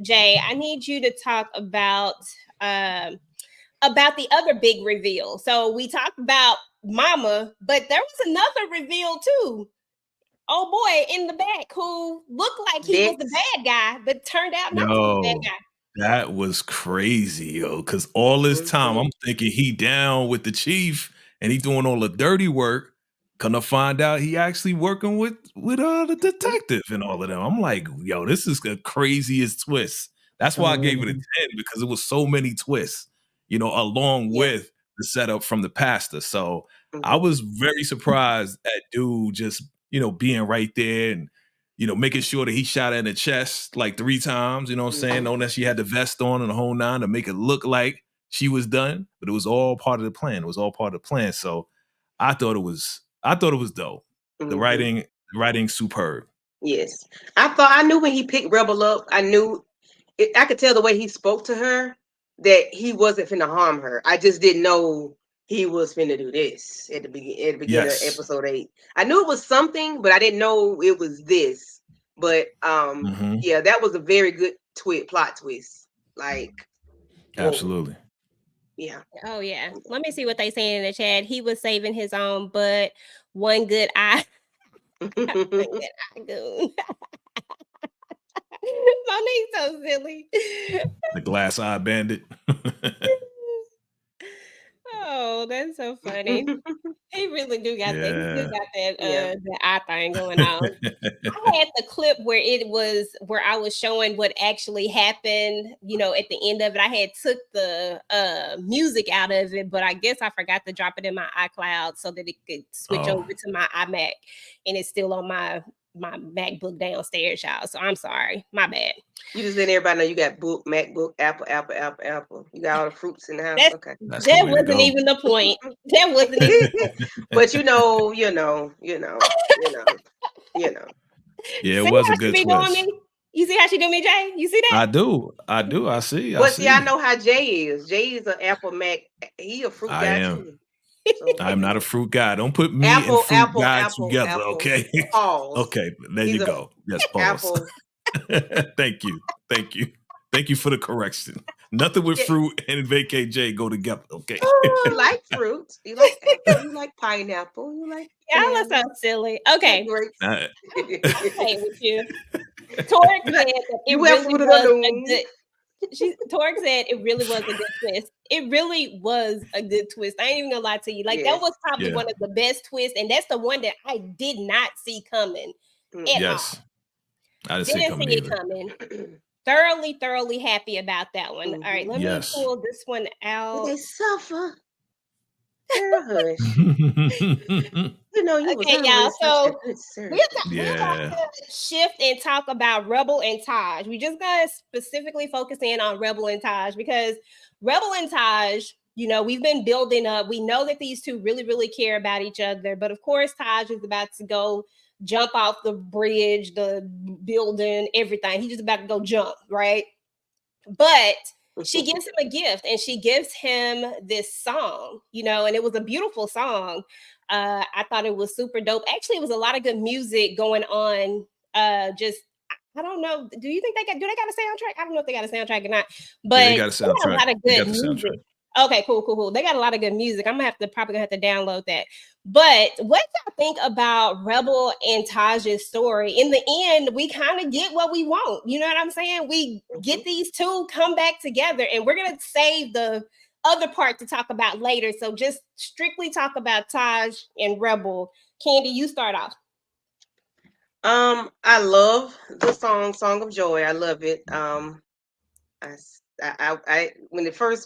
Jay, I need you to talk about the other big reveal. So we talked about Mama, but there was another reveal too. Oh boy, in the back who looked like he was the bad guy, but turned out not to be the bad guy. That was crazy, yo. Because all this time I'm thinking he down with the chief and he doing all the dirty work. Gonna find out he actually working with the detective and all of them. I'm like, yo, this is the craziest twist. That's why I gave it a 10, because it was so many twists, along with the setup from the pastor. So I was very surprised at dude just, being right there and, making sure that he shot her in the chest like 3 times, you know what I'm saying? Knowing that she had the vest on and the whole 9 to make it look like she was done, but it was all part of the plan. It was all part of the plan. So I thought it was dope. The writing superb. Yes. I knew when he picked Rebel up, I could tell the way he spoke to her that he wasn't finna harm her. I just didn't know he was finna do this at the beginning of episode 8. I knew it was something, but I didn't know it was this. But that was a very good plot twist. Like, absolutely. Yeah. Oh yeah. Let me see what they saying in the chat. He was saving his own butt. One good eye. One good eye goon. Monique's so silly. The glass eye bandit. Oh, that's so funny. He really do got that. He do got that Yeah. the eye thing going on. I had the clip where I was showing what actually happened, you know, at the end of it. I had took the music out of it, but I guess I forgot to drop it in my iCloud so that it could switch over to my iMac, and it's still on my MacBook downstairs, y'all. So I'm sorry. My bad. You just letting everybody know you got book, MacBook, Apple. You got all the fruits in the house. That Okay. that wasn't even the point. That wasn't even the point. But you know. Yeah, it See was a how she good be doing twist. me? You see how she do me, Jay? You see that? I do. I see. But see, I know how Jay is. Jay is an Apple Mac. He a fruit I guy am. too. So, I'm not a fruit guy. Don't put me and Apple, fruit Apple, guy Apple, together, Apple. okay? Pause. Okay, there He's you a go. Yes, pause. Apple. Thank you. Thank you. Thank you for the correction. Nothing with Yeah. fruit and vacay J go together, okay? You like fruit. You like apple. You like pineapple. You like Y'all are banana. so silly. You Okay, like grapes. I'm playing with you. Torque You said like- that it you wear really fruit of the was a loom. good. Torque said it really was a good twist. It really was a good twist. I ain't even gonna lie to you. Like that Yes. was probably Yeah. one of the best twists, and that's the one that I did not see coming at Yes. I all. didn't see Didn't coming see it either. coming. Thoroughly happy about that one. All right, let me Yes. pull this one out. They suffer. Girl, hush. You know you was Okay, y'all. always such a So good servant. we're about to shift and talk about Rebel and Taj. We just gotta specifically focus in on Rebel and Taj because Rebel and Taj, you know, we've been building up. We know that these two really care about each other, but of course, Taj is about to go jump off the bridge, the building, everything. He's just about to go jump, right? But she gives him a gift and she gives him this song, you know, and it was a beautiful song. I thought it was super dope. Actually, it was a lot of good music going on. Just I don't know. Do you think do they got a soundtrack? I don't know if they got a soundtrack or not, but Yeah, they got a they got a soundtrack. lot of They good got the music. soundtrack. Okay, cool. They got a lot of good music. I'm probably gonna have to download that. But what y'all think about Rebel and Taj's story? In the end, we kind of get what we want. You know what I'm saying? We get these two come back together, and we're gonna save the other part to talk about later. So just strictly talk about Taj and Rebel. Candy, you start off. I love the Song of Joy. I love it. When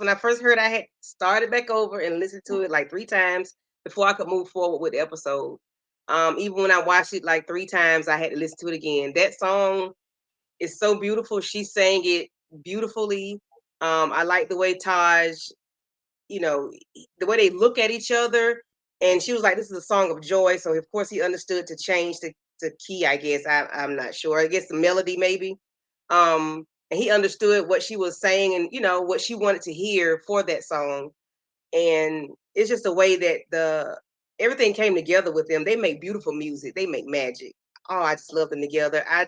I first heard, I had started back over and listened to it like 3 times before I could move forward with the episode. Even when I watched it like 3 times, I had to listen to it again. That song is so beautiful. She sang it beautifully. I like the way Taj, you know, the way they look at each other. And she was like, "This is a song of joy." So of course he understood to change the key. I guess I'm not sure. I guess the melody maybe. And he understood what she was saying and what she wanted to hear for that song. And it's just the way that everything came together with them. They make beautiful music. They make magic. Oh, I just love them together. I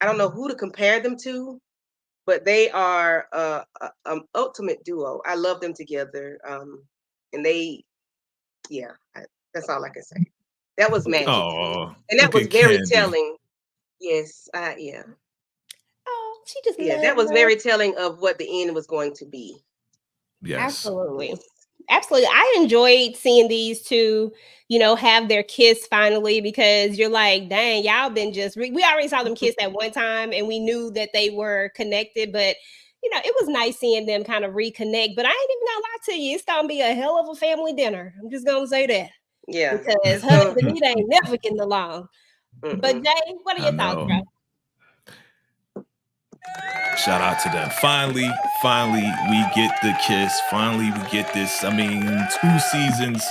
don't know who to compare them to, but they are ultimate duo. I love them together. And that's all I can say. That was magic to me. Oh, And that look was at very Candy. telling. Yes, yeah. Oh, she just That was very telling of what the end was going to be. Yes. Absolutely. Yes. Absolutely. I enjoyed seeing these two, you know, have their kiss finally because you're like, dang, y'all been we already saw them kiss at one time and we knew that they were connected, but you know, it was nice seeing them kind of reconnect. But I ain't even gonna lie to you, it's gonna be a hell of a family dinner. I'm just gonna say that. Yeah. Because her and Denita ain't never getting along. But Jay, what are your thoughts, bro? Shout out to them. Finally, we get the kiss. Finally, we get this. I mean, 2 seasons.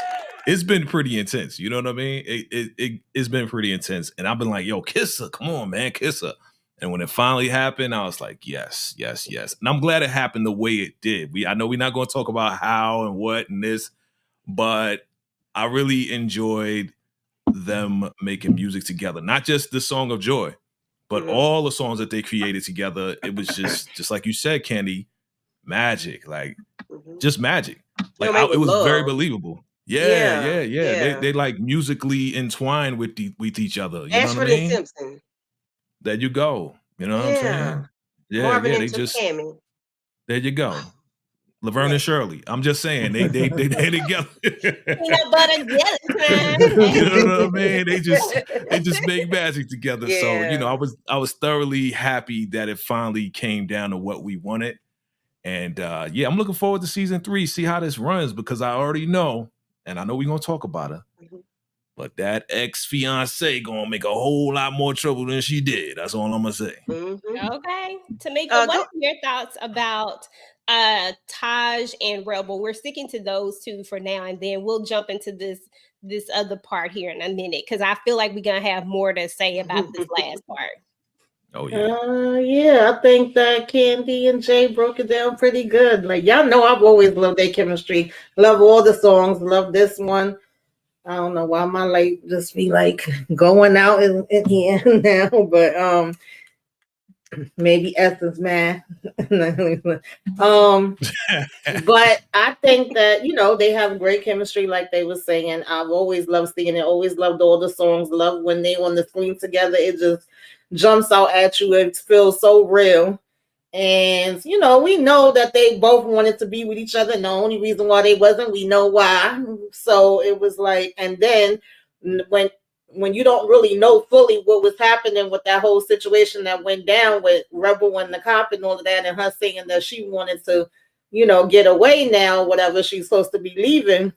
It's been pretty intense. You know what I mean? It's been pretty intense. And I've been like, yo, kiss her. Come on, man, kiss her. And when it finally happened, I was like, yes. And I'm glad it happened the way it did. I know we're not going to talk about how and what and this, but I really enjoyed them making music together. Not just the Song of Joy, but all the songs that they created together. It was just like you said, Candy, magic. Like just magic. You Like know, made it with was very love. believable. Yeah, Yeah, yeah, yeah. yeah. They like musically entwined with each other. You know what I Ashford and mean? Simpson. There you go. You know what I'm Yeah. saying? Yeah, Marvin yeah. They and just Tammy. there you go. Laverne Yeah. and Shirley. I'm just saying they together. Peanut butter jelly time. You know what I mean? They just make magic together. So, you know, Yeah. I was thoroughly happy that it finally came down to what we wanted. And yeah, I'm looking forward to season 3, see how this runs, because I already know, and I know we're gonna talk about her, but that ex-fiance gonna make a whole lot more trouble than she did. That's all I'm gonna say. Okay. Tamika, what Go. are your thoughts about Taj and Rebel? We're sticking to those two for now, and then we'll jump into this other part here in a minute, because I feel like we're gonna have more to say about this last part. Oh yeah. Yeah, I think that Candy and Jay broke it down pretty good. Like y'all know, I've always loved their chemistry. Love all the songs. Love this one. I don't know why my light just be like going out in here now, but maybe Essence man. But I think that they have great chemistry, like they were saying. I've always loved seeing it. Always loved all the songs. Love when they on the screen together. It just jumps out at you. It feels so real. And we know that they both wanted to be with each other. And the only reason why they wasn't, we know why. So it was like, and then when you don't really know fully what was happening with that whole situation that went down with Rebel and the cop and all of that, and her saying that she wanted to, get away now, whatever, she's supposed to be leaving.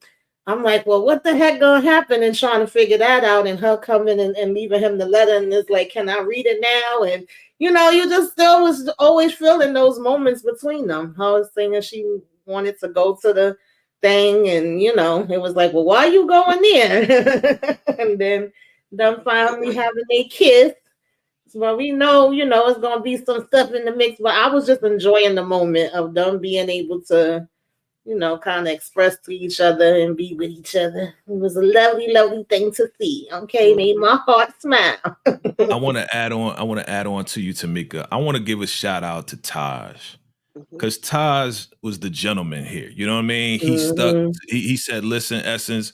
I'm like, well, what the heck gonna happen? And trying to figure that out, and her coming and leaving him the letter, and it's like, can I read it now? And you just still was always feeling those moments between them. I was saying she wanted to go to the thing, and it was like, well, why are you going there? And then them finally having a kiss. Well, we know, it's gonna be some stuff in the mix, but I was just enjoying the moment of them being able to, kind of express to each other and be with each other. It was a lovely, lovely thing to see. Okay, made my heart smile. I want to add on to you, Tamika. I want to give a shout out to Taj. Because Taj was the gentleman here. You know what I mean? He stuck, he said, listen, Essence,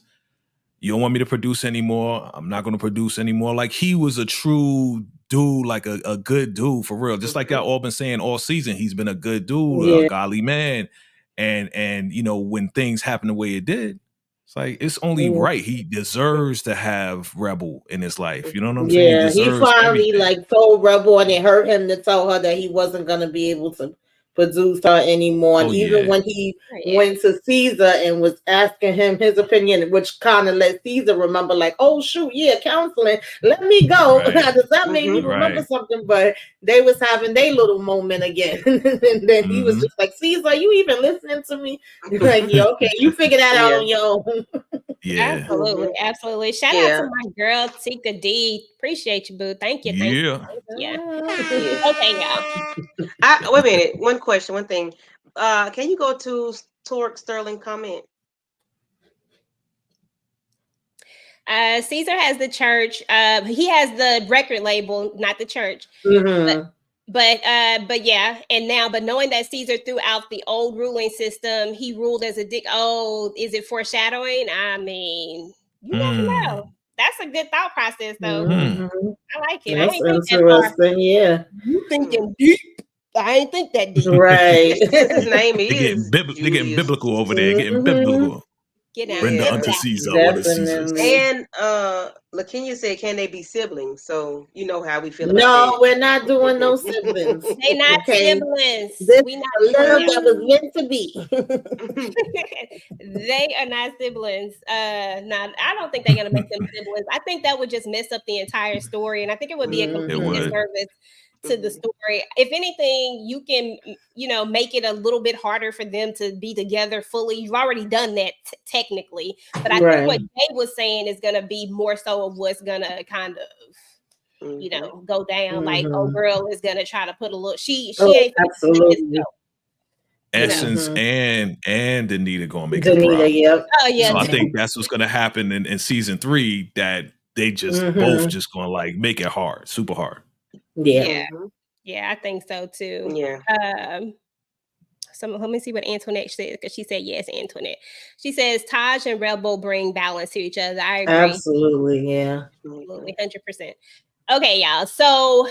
you don't want me to produce anymore. I'm not going to produce anymore. Like, he was a true dude, like a good dude for real. Just like y'all all been saying all season, he's been a good dude, a godly man. And when things happen the way it did, it's like, it's only right. He deserves to have Rebel in his life. You know what I'm saying? He Yeah, he deserves finally everything. told Rebel, and it hurt him to tell her that he wasn't gonna be able to produce her anymore. And Oh, even yeah. when he went to Caesar and was asking him his opinion, which kind of let Caesar remember, like, oh shoot, yeah, counseling, let me go. Right. That made me remember something. But they was having their little moment again. And then he was just like, Caesar, are you even listening to me? Like, yeah, okay, you figure that out on your own. Yeah. Absolutely. Shout out to my girl Tika D. Appreciate you, boo. Thank you. Yeah. Okay, y'all. Wait a minute. One question. One thing. Can you go to Torque Sterling comment? Caesar has the church. He has the record label, not the church. But yeah, and now, but knowing that Caesar throughout the old ruling system, he ruled as a dick. Oh, is it foreshadowing? I mean, you never know. That's a good thought process, though. I like it. That's I ain't think that far. interesting. Yeah, You thinking deep? I ain't think that deep. Right. His name They're is getting biblical over there. Getting biblical. Render unto Caesar what is Caesar's. And LaKenya said, "Can they be siblings?" So you know how we feel about No, that. we're not doing no siblings. They not siblings. This We is not a love doing that was meant to be. They are not siblings. Not. I don't think they're gonna make them siblings. I think that would just mess up the entire story, and I think it would be a complete disservice to the story. If anything, you can, make it a little bit harder for them to be together fully. You've already done that technically, but I think what Jay was saying is gonna be more so of what's gonna kind of, go down. Like, oh, girl is gonna try to put a little. She ain't absolutely. Essence and Denita gonna make Denita, a problem. yep. Oh yeah. So I think that's what's gonna happen in season 3. That they just both just gonna like make it hard, super hard. Yeah. Yeah, I think so too. Yeah. let me see what Antoinette said, because she said yes, Antoinette. She says Taj and Rebel bring balance to each other. I agree. Absolutely, yeah. Absolutely, 100%. Okay, y'all. So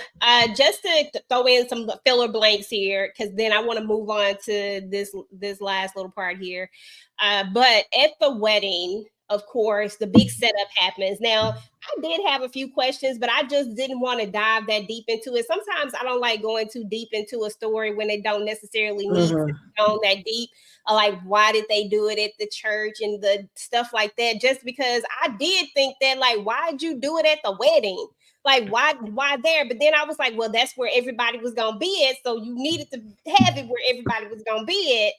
just to throw in some filler blanks here, because then I want to move on to this last little part here. But at the wedding, of course, the big setup happens. Now, I did have a few questions, but I just didn't want to dive that deep into it. Sometimes I don't like going too deep into a story when they don't necessarily need to go that deep. Like, why did they do it at the church and the stuff like that? Just because I did think that, like, why'd you do it at the wedding? Like, why there? But then I was like, well, that's where everybody was gonna be at, so you needed to have it where everybody was gonna be at.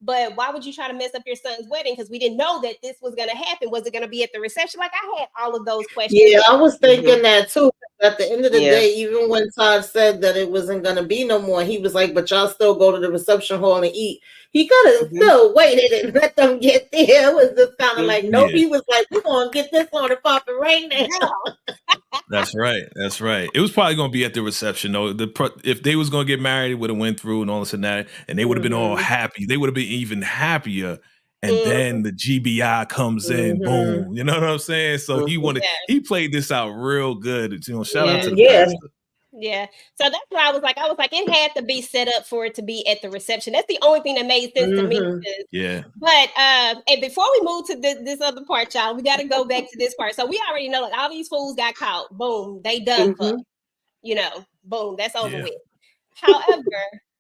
But why would you try to mess up your son's wedding? Because we didn't know that this was gonna happen. Was it gonna be at the reception? Like, I had all of those questions. Yeah, I was thinking that too. At the end of the day, even when Todd said that it wasn't gonna be no more, he was like, "But y'all still go to the reception hall and eat." He could have still waited and let them get there. It was just kind of like, nope. He was like, "We're gonna get this on and popping right now." That's right. That's right. It was probably going to be at the reception, though. If they was going to get married, it would have went through and all this and that, and they would have been all happy. They would have been even happier. And then the GBI comes in, boom. You know what I'm saying? So he played this out real good. You know, shout out to the pastor. Yeah. So that's why I was like, it had to be set up for it to be at the reception. That's the only thing that made sense to me. Yeah. But and before we move to this other part, y'all, we got to go back to this part. So we already know, like, all these fools got caught. Boom, they done for. You know, boom, that's over with. However,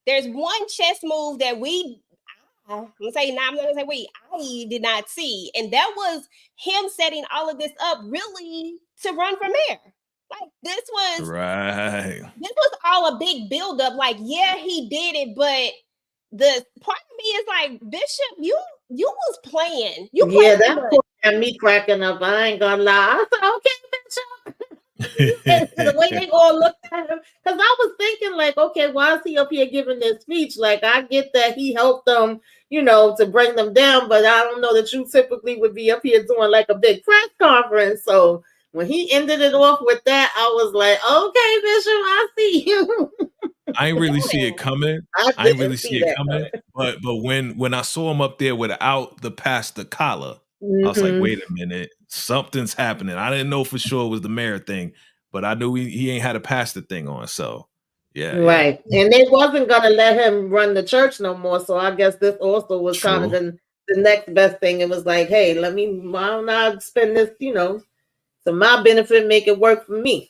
there's one chess move that I'm gonna say I did not see, and that was him setting all of this up really to run for mayor. Like, this was all a big buildup. Like, yeah, he did it, but the part of me is like, Bishop, you was playing. That had me cracking up. I ain't gonna lie. I said, okay, Bishop. The way they all looked at him, because I was thinking, like, okay, why is he up here giving this speech? Like, I get that he helped them, you know, to bring them down, but I don't know that you typically would be up here doing like a big press conference. So when he ended it off with that, I was like, okay, Bishop, I see you. I ain't really see it coming. I ain't really see it coming. But when I saw him up there without the pastor collar, I was like, wait a minute, something's happening. I didn't know for sure it was the mayor thing, but I knew he ain't had a pastor thing on. So yeah. Right. And they wasn't gonna let him run the church no more. So I guess this also was kind of the next best thing. It was like, hey, why don't I spend this, you know, to my benefit, make it work for me.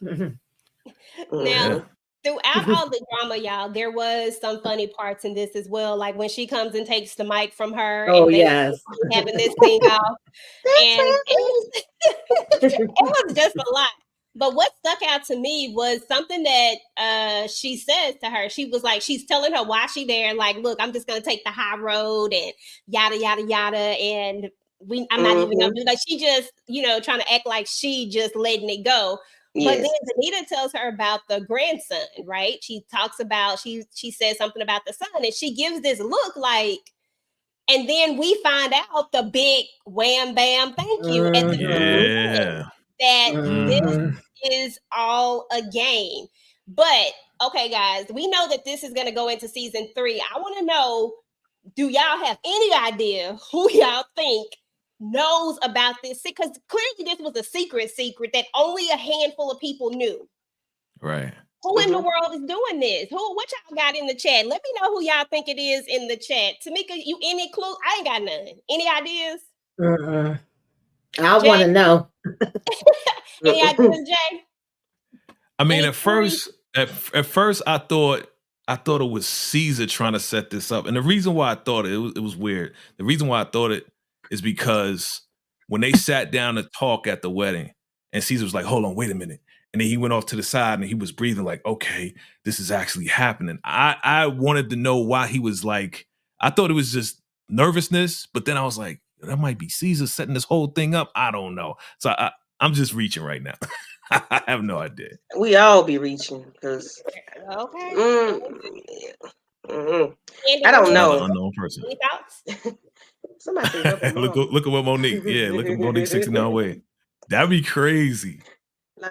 Now, throughout all the drama, y'all, there was some funny parts in this as well. Like when she comes and takes the mic from her. Oh, and yes. Having this thing off. And it was just a lot. But what stuck out to me was something that she says to her. She was like, she's telling her why she there. Like, look, I'm just going to take the high road and yada, yada, yada. And I'm not even going to do that. She just, you know, trying to act like she just letting it go. But then Denita tells her about the grandson, right? She talks about, she says something about the son, and she gives this look like, and then we find out the big wham bam thank you at the end, that this is all a game. But okay, guys, we know that this is going to go into season 3. I want to know, do y'all have any idea who y'all think knows about this? Because clearly this was a secret that only a handful of people knew. Right. Who in the world is doing this? What y'all got in the chat? Let me know who y'all think it is in the chat. Tamika, you any clue? I ain't got none. Any ideas? I want to know. Any ideas, Jay? I mean, at first I thought it was Caesar trying to set this up. And the reason why I thought it was weird. The reason why I thought it is because when they sat down to talk at the wedding, and Caesar was like, hold on, wait a minute. And then he went off to the side and he was breathing like, okay, this is actually happening. I wanted to know why he was like, I thought it was just nervousness, but then I was like, that might be Caesar setting this whole thing up. I don't know. So I'm just reaching right now. I have no idea. We all be reaching because I don't know. Another unknown person. Any thoughts? Somebody look at what Monique. Yeah, look at Monique 69 way. That'd be crazy.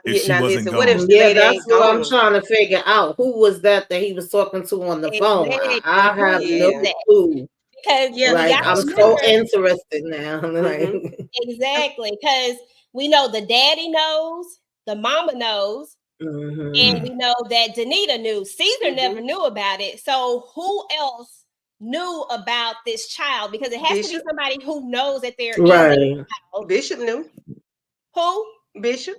if she now wasn't listen, what if gone. the Yeah, lady that's ain't what I'm gone? trying to figure out. Who was that he was talking to on the phone? Exactly. I Who have is no Yeah. that? clue. Because Yeah. we Like, got to I'm so remember interested now. Mm-hmm. Like, exactly because we know the daddy knows, the mama knows, and mhm. we know that Denita knew. Caesar never Mm-hmm. knew about it. So who else knew about this child? Because it has to be Bishop. somebody who knows that there is a Right. child. Bishop knew. Who? Bishop.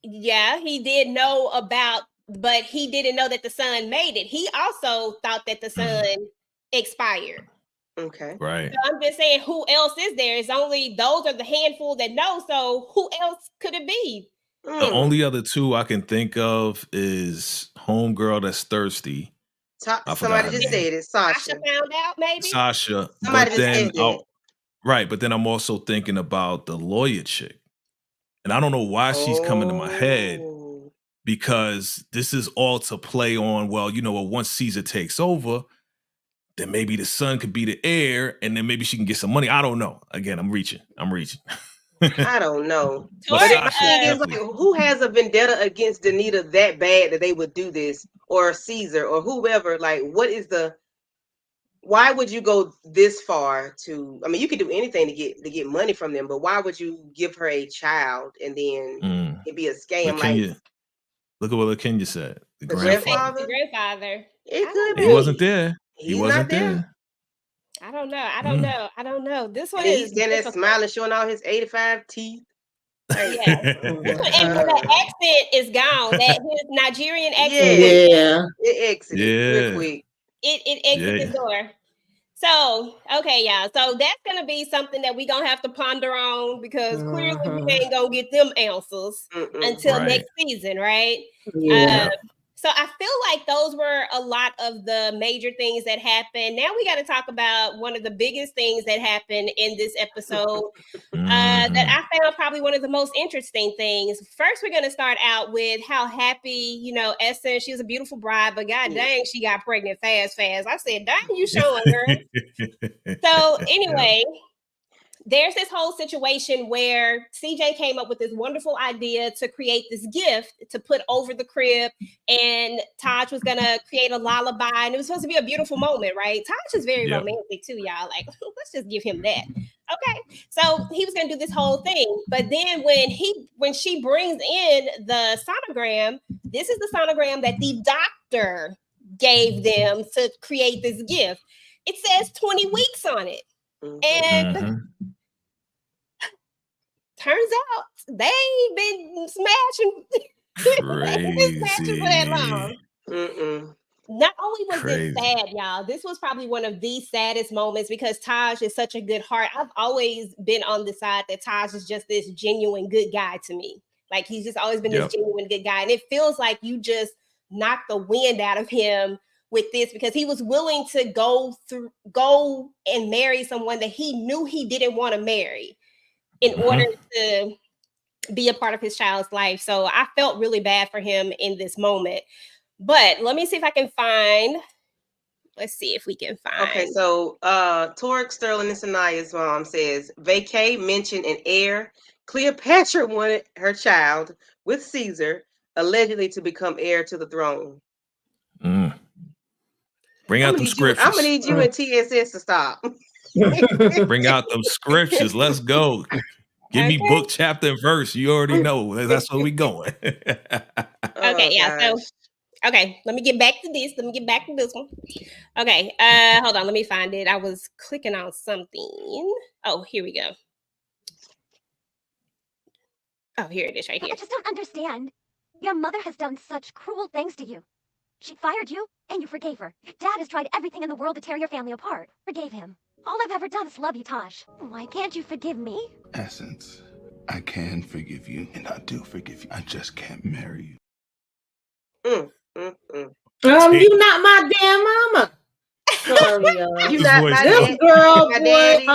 Yeah, he did know about, but he didn't know that the son made it. He also thought that the son expired. Okay. Right. So I'm just saying, who else is there? It's only those are the handful that know. So who else could it be? The only other two I can think of is homegirl that's thirsty. I forgot Somebody her just name. said it. Sasha Sasha. found out, maybe. Sasha. Somebody But just then said that. right, but then I'm also thinking about the lawyer chick. And I don't know why she's coming to my head Oh. because this is all to play on, well, you know what, once Caesar takes over, then maybe the son could be the heir and then maybe she can get some money. I don't know. Again, I'm reaching. I don't know. But But Tori, my Sasha thing is, like, definitely. who has a vendetta against Denita that bad that they would do this, or Caesar, or whoever? Like, what is the? Why would you go this far to? I mean, you could do anything to get money from them, but why would you give her a child and then it be a scam? Like LaKenya, look at what LaKenya said. The the she said grandfather. the grandfather, grandfather. it I could don't He know. wasn't be. there. He He's not wasn't there, there. I don't know. I don't Mm. know. I don't know. This and one then is he's standing there difficult. smiling, showing all his 85 teeth. Like, Yeah. This one, and the accent is gone. That his Nigerian accent is yes, Yeah. it exited real Yeah. quick. it exits the Yeah. door. So, okay, y'all. So that's gonna be something that we're gonna have to ponder on because clearly we Mhm. ain't gonna get them answers Mm-mm. until Right. next season, right? Yeah. Uh, Yep. so I feel like those were a lot of the major things that happened. Now we got to talk about one of the biggest things that happened in this episode. That Mhm. I found probably one of the most interesting things. First, we're going to start out with how happy, Essence. She was a beautiful bride, but god dang, she got pregnant fast. I said, dang, you showing, girl. So Yep. anyway, there's this whole situation where CJ came up with this wonderful idea to create this gift to put over the crib, and Taj was gonna create a lullaby, and it was supposed to be a beautiful moment, right? Taj is very Yep. romantic too, y'all. Like, let's just give him that. Okay, so he was gonna do this whole thing, but then when she brings in the sonogram, this is the sonogram that the doctor gave them to create this gift. It says 20 weeks on it. And Mhm. turns out they've been smashing. They've been smashing for that long. Crazy. Mm-mm. Not only was this Crazy. sad, y'all, this was probably one of the saddest moments because Taj is such a good heart. I've always been on the side that Taj is just this genuine good guy to me. Like, he's just always been this Yep. genuine good guy. And it feels like you just knocked the wind out of him with this because he was willing to go and marry someone that he knew he didn't want to marry in order to be a part of his child's life. So I felt really bad for him in this moment. But let me see if I can find. Let's see if we can find. Okay, so Torek Sterling and Sanaya's mom says Vacay mentioned an heir. Cleopatra wanted her child with Caesar allegedly to become heir to the throne. Mm. Bring I'm out gonna them need you. I'm gonna scriptures. need you and TSS to stop. Bring out them scriptures. Let's go. Give me book, chapter, and verse. You already know. That's where we going. Okay, yeah. So Gosh. okay, let me get back to this. One. Okay, hold on, let me find it. I was clicking on something. Oh, here we go. Oh, here it is right here. I just don't understand. Your mother has done such cruel things to you. She fired you, and you forgave her. Dad has tried everything in the world to tear your family apart. Forgave him. All I've ever done is love you, Tosh. Why can't you forgive me? Essence, I can forgive you, and I do forgive you. I just can't marry you. You not my damn mama. Sorry, y'all. You His not voice, my This though. dad, girl, my boy, daddy.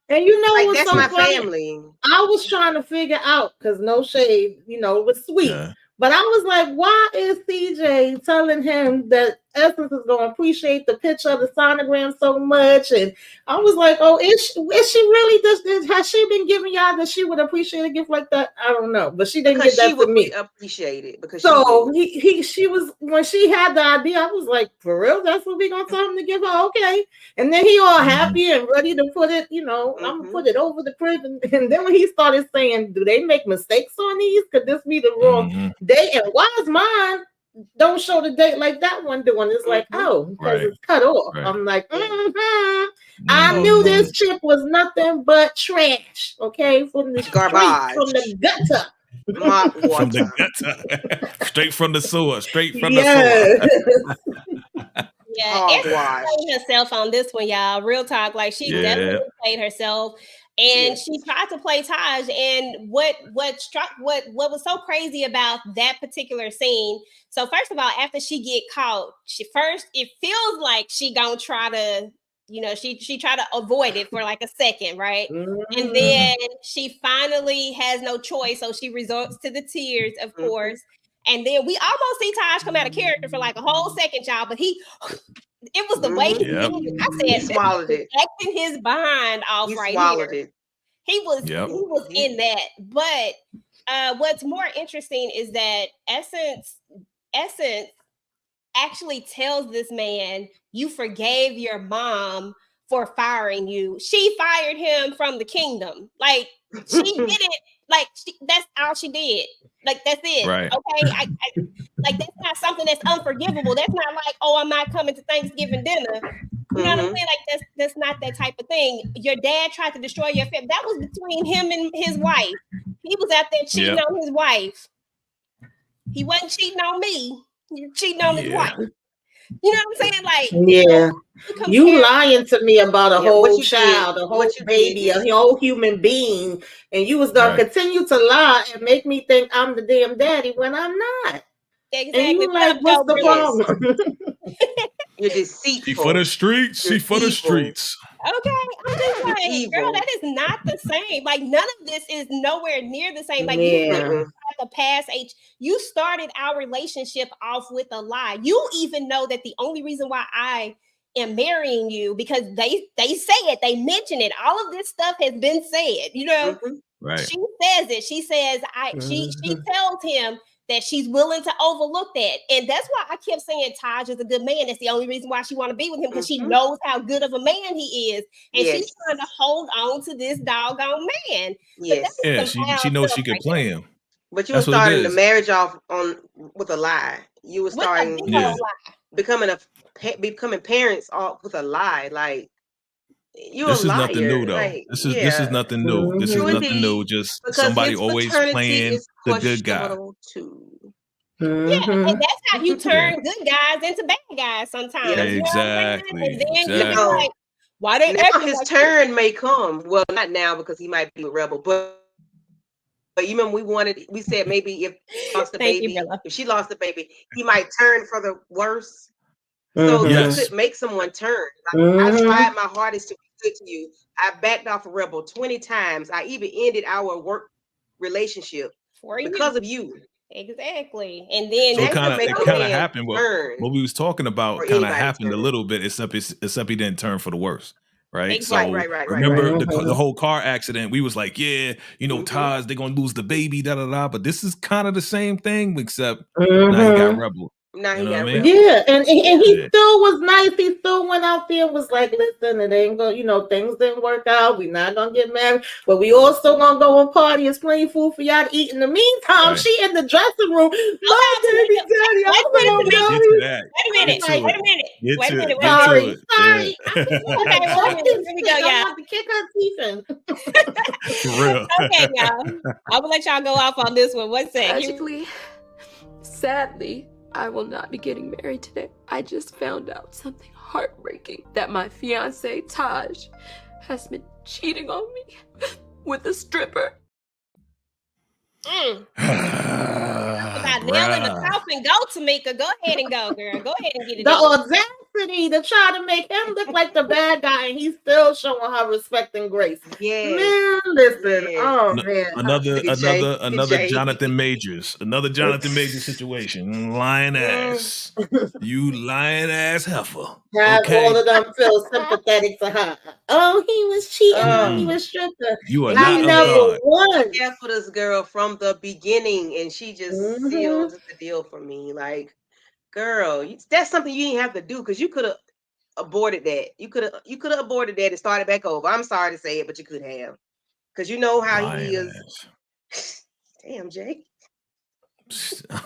and you know Like, what's that's so my funny? family. I was trying to figure out because no shade, it was sweet. Yeah. But I was like, why is CJ telling him that Essence is going to appreciate the picture of the sonogram so much. And I was like, oh, is she really, has she been giving y'all that she would appreciate a gift like that? I don't know. But she didn't Because give she that to would me. appreciate it. Because So she was, when she had the idea, I was like, for real? That's what we gonna tell him to give her? Okay. And then he all happy and ready to put it, I'm gonna put it over the crib. And then when he started saying, do they make mistakes on these? Could this be the wrong date? And why is mine don't show the date like that one doing? It's like, oh, because it's cut off. Right. I'm like, I knew this chip was nothing but trash, okay? From the street, from the gutter. From the gutter. Straight from the sewer. Straight from the sewer. Yeah, played herself on this one, y'all. Real talk. Like, she definitely played herself. And she tried to play Taj. And what was so crazy about that particular scene? So first of all, after she get caught, it feels like she gonna try to, she tried to avoid it for like a second, right? And then she finally has no choice, so she resorts to the tears, of course. And then we almost see Taj come out of character for like a whole second, y'all. But it was the way he did it. I said, he swallowed it, acting his behind off right here. It. He was in that. But what's more interesting is that Essence actually tells this man, you forgave your mom for firing you. She fired him from the kingdom. Like, she did it. Like, that's all she did. Like, that's it. Right. Okay. I like, that's not something that's unforgivable. That's not like, oh, I'm not coming to Thanksgiving dinner. You know what I'm saying? Like, that's not that type of thing. Your dad tried to destroy your family. That was between him and his wife. He was out there cheating on his wife. He wasn't cheating on me. He was cheating on his wife. You know what I'm saying? Like, you lying to me about a whole child, a whole baby, a whole human being, and you was gonna continue to lie and make me think I'm the damn daddy when I'm not. Exactly. And you like, what's the problem? You're deceitful. She for the streets. She for the streets. Okay, I'm just like, girl, that is not the same. Like, none of this is nowhere near the same. Like, you the past age, you started our relationship off with a lie. You even know that the only reason why I am marrying you, because they say it, they mention it. All of this stuff has been said. Right. She says it. She says she tells him that she's willing to overlook that. And that's why I kept saying Taj is a good man. That's the only reason why she want to be with him, because she knows how good of a man he is. And she's trying to hold on to this doggone man. Yes. She knows she could play him. But you were starting the marriage off with a lie. You were starting becoming parents off with a lie. Like, this is nothing new, though. Like, this is nothing new. This is nothing new. Just somebody always playing the good guy. Yeah, and that's how you turn good guys into bad guys sometimes. Yeah, exactly. And then you're like, why they now his turn may come. Well, not now, because he might be a rebel, but you remember we said maybe if she lost the baby, if she lost the baby, he might turn for the worse. So you could make someone turn. Like, I tried my hardest to be good to you. I backed off a rebel 20 times. I even ended our work relationship because of you. Exactly. And then so it kind of happened. What we was talking about kind of happened a little bit, except he didn't turn for the worse. Right. So remember the whole car accident, we was like, Taj, they're gonna lose the baby, but this is kind of the same thing, except now he got rebel. And he still was nice. He still went out there and was like, listen, it ain't gonna, things didn't work out. We're not gonna get married, but we also gonna go and party and plenty food for y'all to eat. In the meantime, she in the dressing room. Wait a minute. Sorry. Here we go, y'all. I have to kick her teeth in. For real. Okay, y'all. I'm gonna let y'all go off on this one. One sec. Sadly, I will not be getting married today. I just found out something heartbreaking, that my fiance Taj has been cheating on me with a stripper. About nailing the coffin. Go, Tamika. Go ahead and go, girl. Go ahead and get it. The audacity. audacity to try to make him look like the bad guy, and he's still showing her respect and grace. Yes. Man, listen. Yes. Oh man. Another Jay. Jonathan Majors. Another Jonathan Majors situation. Lying ass. You lying ass heifer. Have Okay. all of them feel sympathetic to her. Oh, he was cheating on me with stripper. You are And not he of never God. won. Yeah, for this girl from the beginning, and she just Mhm. sealed the deal for me. Like, girl, that's something you didn't have to do because you could have aborted that. You could have aborted that and started back over. I'm sorry to say it, but you could have, because you know how Lying he is. ass. Damn, Jay.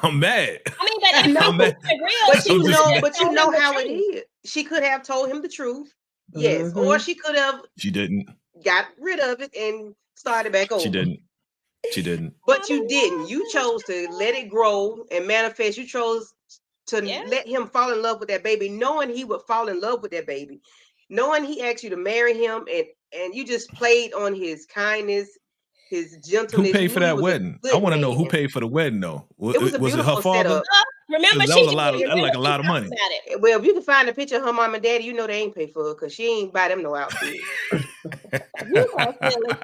I'm mad. I mean, but if I'm mad. real, But you know how it is. She could have told him the truth. Yes. Or she could have She didn't. got rid of it and started back over. She didn't. She didn't. But you didn't. You chose to let it grow and manifest. You chose to let him fall in love with that baby, knowing he would fall in love with that baby, knowing he asked you to marry him, and you just played on his kindness, his gentleness. Who paid for that wedding? I want to know who paid for the wedding though. Was it her father? setup. Remember, that was a lot. That's like a lot of money. Well, if you can find a picture of her mom and daddy, you know they ain't pay for her because she ain't buy them no outfit.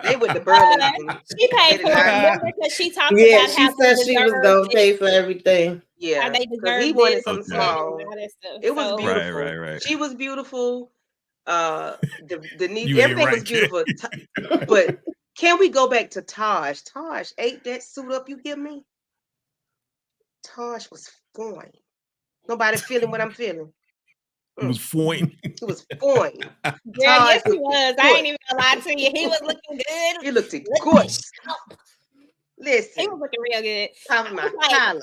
They with the Burlington. She paid for it. Remember, because she talked about Yeah, how she said she was gonna pay for everything. Yeah, they deserve he wanted something small. It was beautiful. Right. She was beautiful. You everything was beautiful. But can we go back to Taj? Taj ate that suit up you give me. Taj was fine. Nobody feeling what I'm feeling. It was fine. It was fine. Yes, he was. I ain't even gonna lie to you. He was looking good. He looked good. Listen, he was looking real good. Top of my collar.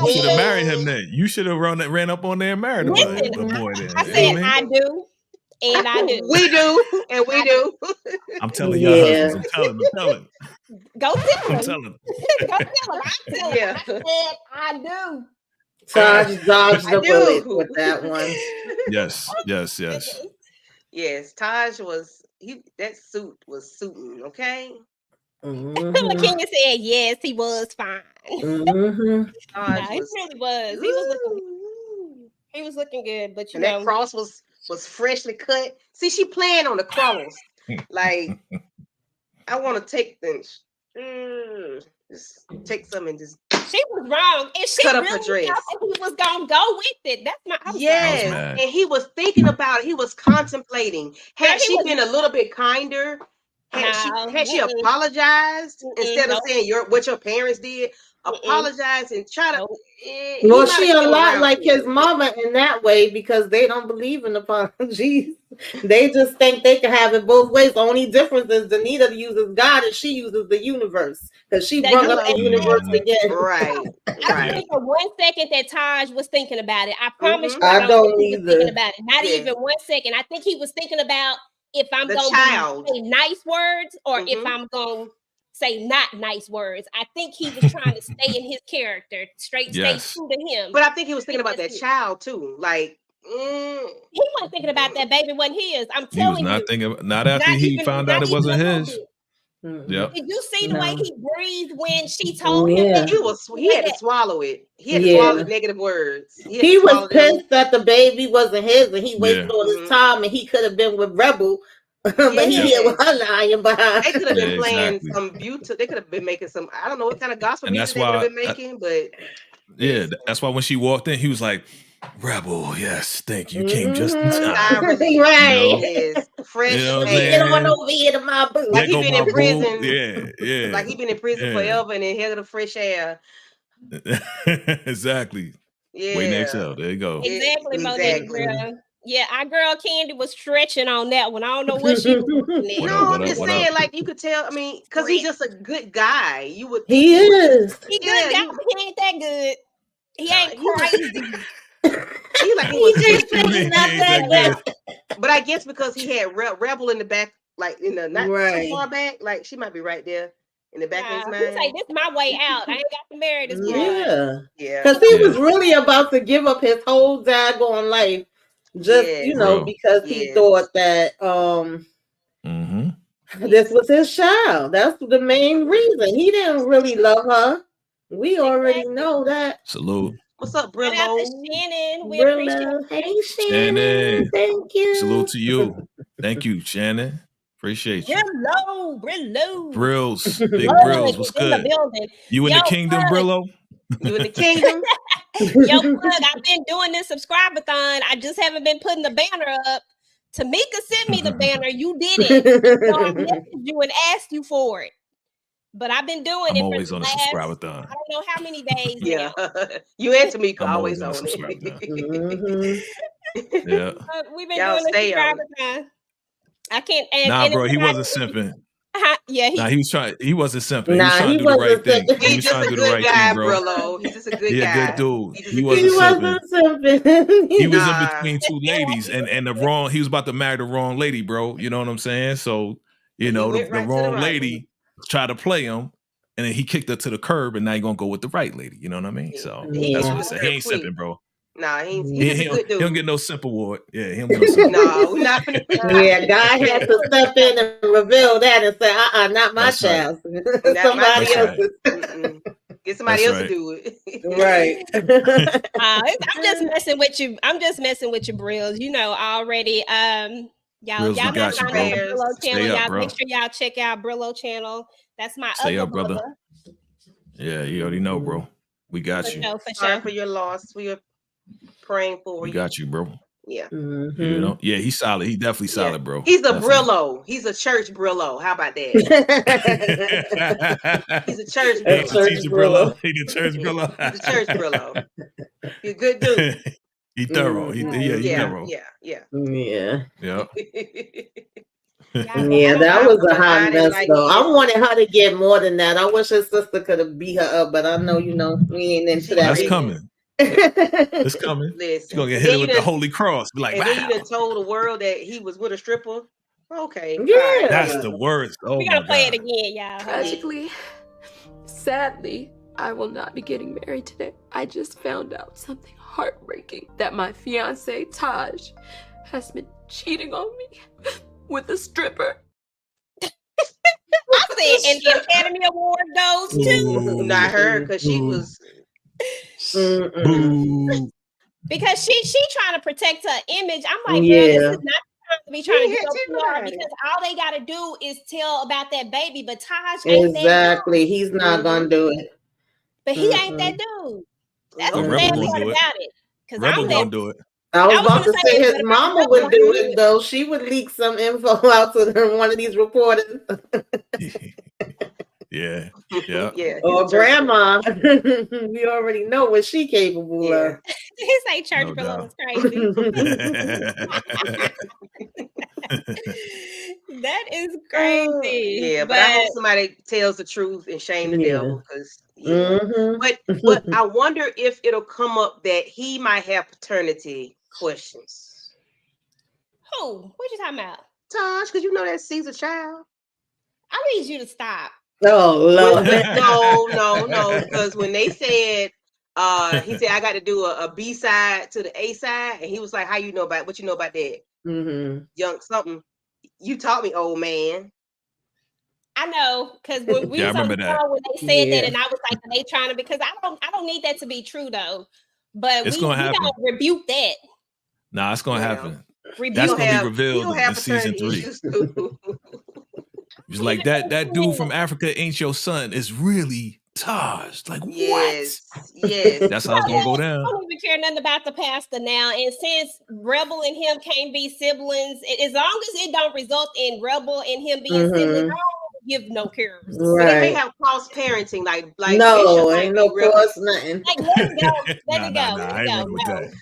You should have married him then. You should have ran up on there and married the boy then. I said, I do. And I do. We do. And we do. I'm telling your husbands. I'm telling. Go tell him. I'm telling. Go tell him. I tell him. Yeah. I said, I do. Taj dodged the bullet with that one. Yes. Yes, Taj was that suit was suiting, okay? Kenya said yes, he was fine. Taj he really was. He was looking good, but that cross was freshly cut. See, she playing on the cross. Like, I want to take things. Just take some and just. She was wrong, and she cut really up her dress. thought he was gonna go with it. That's my and he was thinking about it. He was contemplating. Had she been a little bit kinder, had she apologized instead of saying what your parents did, apologize and try to. Well, she a lot like his mama in that way because they don't believe in apologies. They just think they can have it both ways. The only difference is Denita uses God and she uses the universe because she brought up the universe again. Right. I think for 1 second that Taj was thinking about it. I promise you, I don't think he was thinking either. about it. Not even 1 second. I think he was thinking about if I'm The going child. to say nice words or if I'm going to say not nice words. I think he was trying to stay in his character, stay true to him. But I think he was thinking about that child too. Like, he wasn't thinking about that baby wasn't his. I'm He telling was you. thinking, not after he found out it wasn't his. Yep. Did you see the way he breathed when she told him that he had to swallow it? He had to swallow the negative words. He was pissed that the baby wasn't his and he wasted all his time and he could have been with Rebel. But he here with her lying behind. They could have been playing some beautiful. They could have been making some. I don't know what kind of gospel music they could have been making, but that's why when she walked in, he was like, "Rebel, yes, thank you, came just in time." Right? Yes, fresh. Get on over here to my booth. Like he been in prison. Yeah. Like he been in prison forever and inhaled the fresh air. Exactly. Yeah. Wait next out. There you go. Exactly. Yeah, our girl Candy was stretching on that one. I don't know what she was doing. I'm just saying, like you could tell. I mean, because he's just a good guy. You would. He is. He good guy. He ain't that good. He ain't crazy. He like he was not that good. But I guess because he had Rebel in the back, like in the not too far back, like she might be right there in the back of his mind. He say, "This is my way out. I ain't got to marry this girl." Yeah. Because he was really about to give up his whole daggone life. Just because he thought that this was his child. That's the main reason. He didn't really love her. We already know that. Salute. What's up, Shout out to Brillo? Shannon. We appreciate Brilla. Hey, you. Shannon. Shannon. Thank you. Salute to you. Thank you, Shannon. Appreciate you. Brillo. Brills, big Plug Brills, what's is in the good? building. You in Yo, the kingdom, Plug. Brillo? You in the kingdom? Yo, Plug, I've been doing this subscribe-a-thon. I just haven't been putting the banner up. Tamika sent me the banner. You didn't. So I messaged you and asked you for it. But I've been doing I'm it for always the on a last, subscribe-a-thon. I don't know how many days Yeah. now. You and Tamika I'm always always on a on subscribe-a-thon. it. Yeah. We've been Y'all doing this stay on it. subscribe-a-thon. I can't. Nah, and bro, it's he not- wasn't simping. Yeah, Nah, he wasn't simping. Nah, he was trying he to do the right wasn't thing. simping. He He's was just trying a to do the good right guy, thing, bro. Brillo. He's just a good He guy. a good dude. He's just He a wasn't He simping. wasn't simping. He was in Nah. between two ladies and the wrong, he was about to marry the wrong lady, bro. You know what I'm saying? So, you And he know, went the right to the wrong right lady tried to play him, and then he kicked her to the curb, and now you're gonna go with the right lady. You know what I mean? So He that's Yeah. what I went to said. the He ain't curb simping, bro. Nah, he's He just a good don't dude. get no simp award. Yeah, he don't get no simp award. No, we're not finna. Yeah, God had to step in and reveal that and say, not my That's right. child. Not my Somebody That's right. else's. Mm-mm. Get somebody That's else right. to do it. Right. I'm just messing with you. I'm just messing with you, Brills. You know already. Y'all Brills, we not got you, signed bro. up for Brillo Stay channel. up, Y'all bro. make sure y'all check out Brillo channel. That's my Stay other up, brother. brother. Yeah, you already know, bro. We got For you. sure, for Sorry sure. for your loss. We are praying for We you. got you, bro. Yeah. Mm-hmm. You know, yeah, he's solid. He definitely solid, bro. He's a Definitely. Brillo. He's a church Brillo. How about that? He's a church A Brillo. church Teacher Brillo. Brillo. He the church Brillo. He's a church Brillo. He's a good dude. He thorough. He thorough. Yeah. Yeah. Yeah. Yeah, that was a hot Provided mess like though. I this. wanted her to get more than that. I wish her sister could have beat her up, but I know, we ain't into that. That's coming. It's coming. Listen, She's gonna get hit with the holy cross. Be like, and then you wow. done told the world that he was with a stripper. Okay. Yeah. Right. That's the worst. Oh We my gotta play God. it again, y'all. Tragically, sadly, I will not be getting married today. I just found out something heartbreaking, that my fiance Taj has been cheating on me with a stripper. I said, and the Academy Award goes to Not her, because she was. Boo. because she trying to protect her image. I'm like, girl, Yeah. this is not to be trying to Yeah, get tell PR nobody. because all they gotta do is tell about that baby. But Taj ain't that Exactly. He's not gonna do it. But he ain't that dude. That's But the Rebel sad gonna part do it. about it. Because Rebel I'm gonna that. do it. I was I was about gonna to say say, his but mama Rebel would gonna do do it it. though. She would leak some info out to one of these reporters. Yeah. Yeah. Or grandma. We already know what she capable of. He say church No below doubt. is crazy. That is crazy. Yeah, but I hope somebody tells the truth and shame the devil. Because but I wonder if it'll come up that he might have paternity questions. Who? What you talking about? Taj, because you know that Caesar child. I need you to stop. Oh Lord. No. Because when they said he said I got to do a B side to the A side, and he was like, "How you know about what you know about that?" Young something. You taught me, old man. I know, because when we was on the phone when they said that, and I was like, "Are they trying to?" Because I don't need that to be true though. But It's we gonna happen. don't rebuke that. Nah, it's gonna happen. Rebuke That's gonna be He'll revealed have in season 3. issues too. He's like that dude from Africa ain't your son. Is really Taj. Like Yes. That's how it's gonna go down. I don't even care nothing about the pastor now. And since Rebel and him can't be siblings, as long as it don't result in Rebel and him being siblings, I don't give no cares. Right. But they may have cross parenting, like no, Bishop ain't no cross nothing. Like let it go, let it go. I ain't running with that.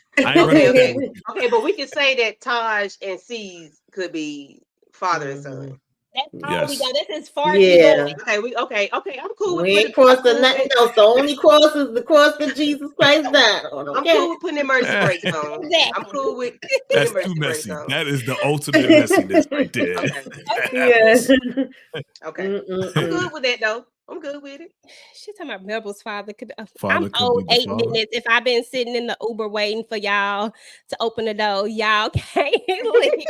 Okay, but we can say that Taj and C's could be father and son. That's all we got. This is far too Yeah. going. Okay. I'm cool with We ain't it. crossing nothing else. The only cross is the cross that Jesus Christ died on. Okay? I'm cool with putting the mercy brakes on. Exactly. I'm cool with That's too messy. That is the ultimate messiness right there. Yes. Okay. I'm good with that though. I'm good with it. She's talking about Rebel's father. Father I'm could old be the 8 father. minutes. If I've been sitting in the Uber waiting for y'all to open the door, y'all can't leave.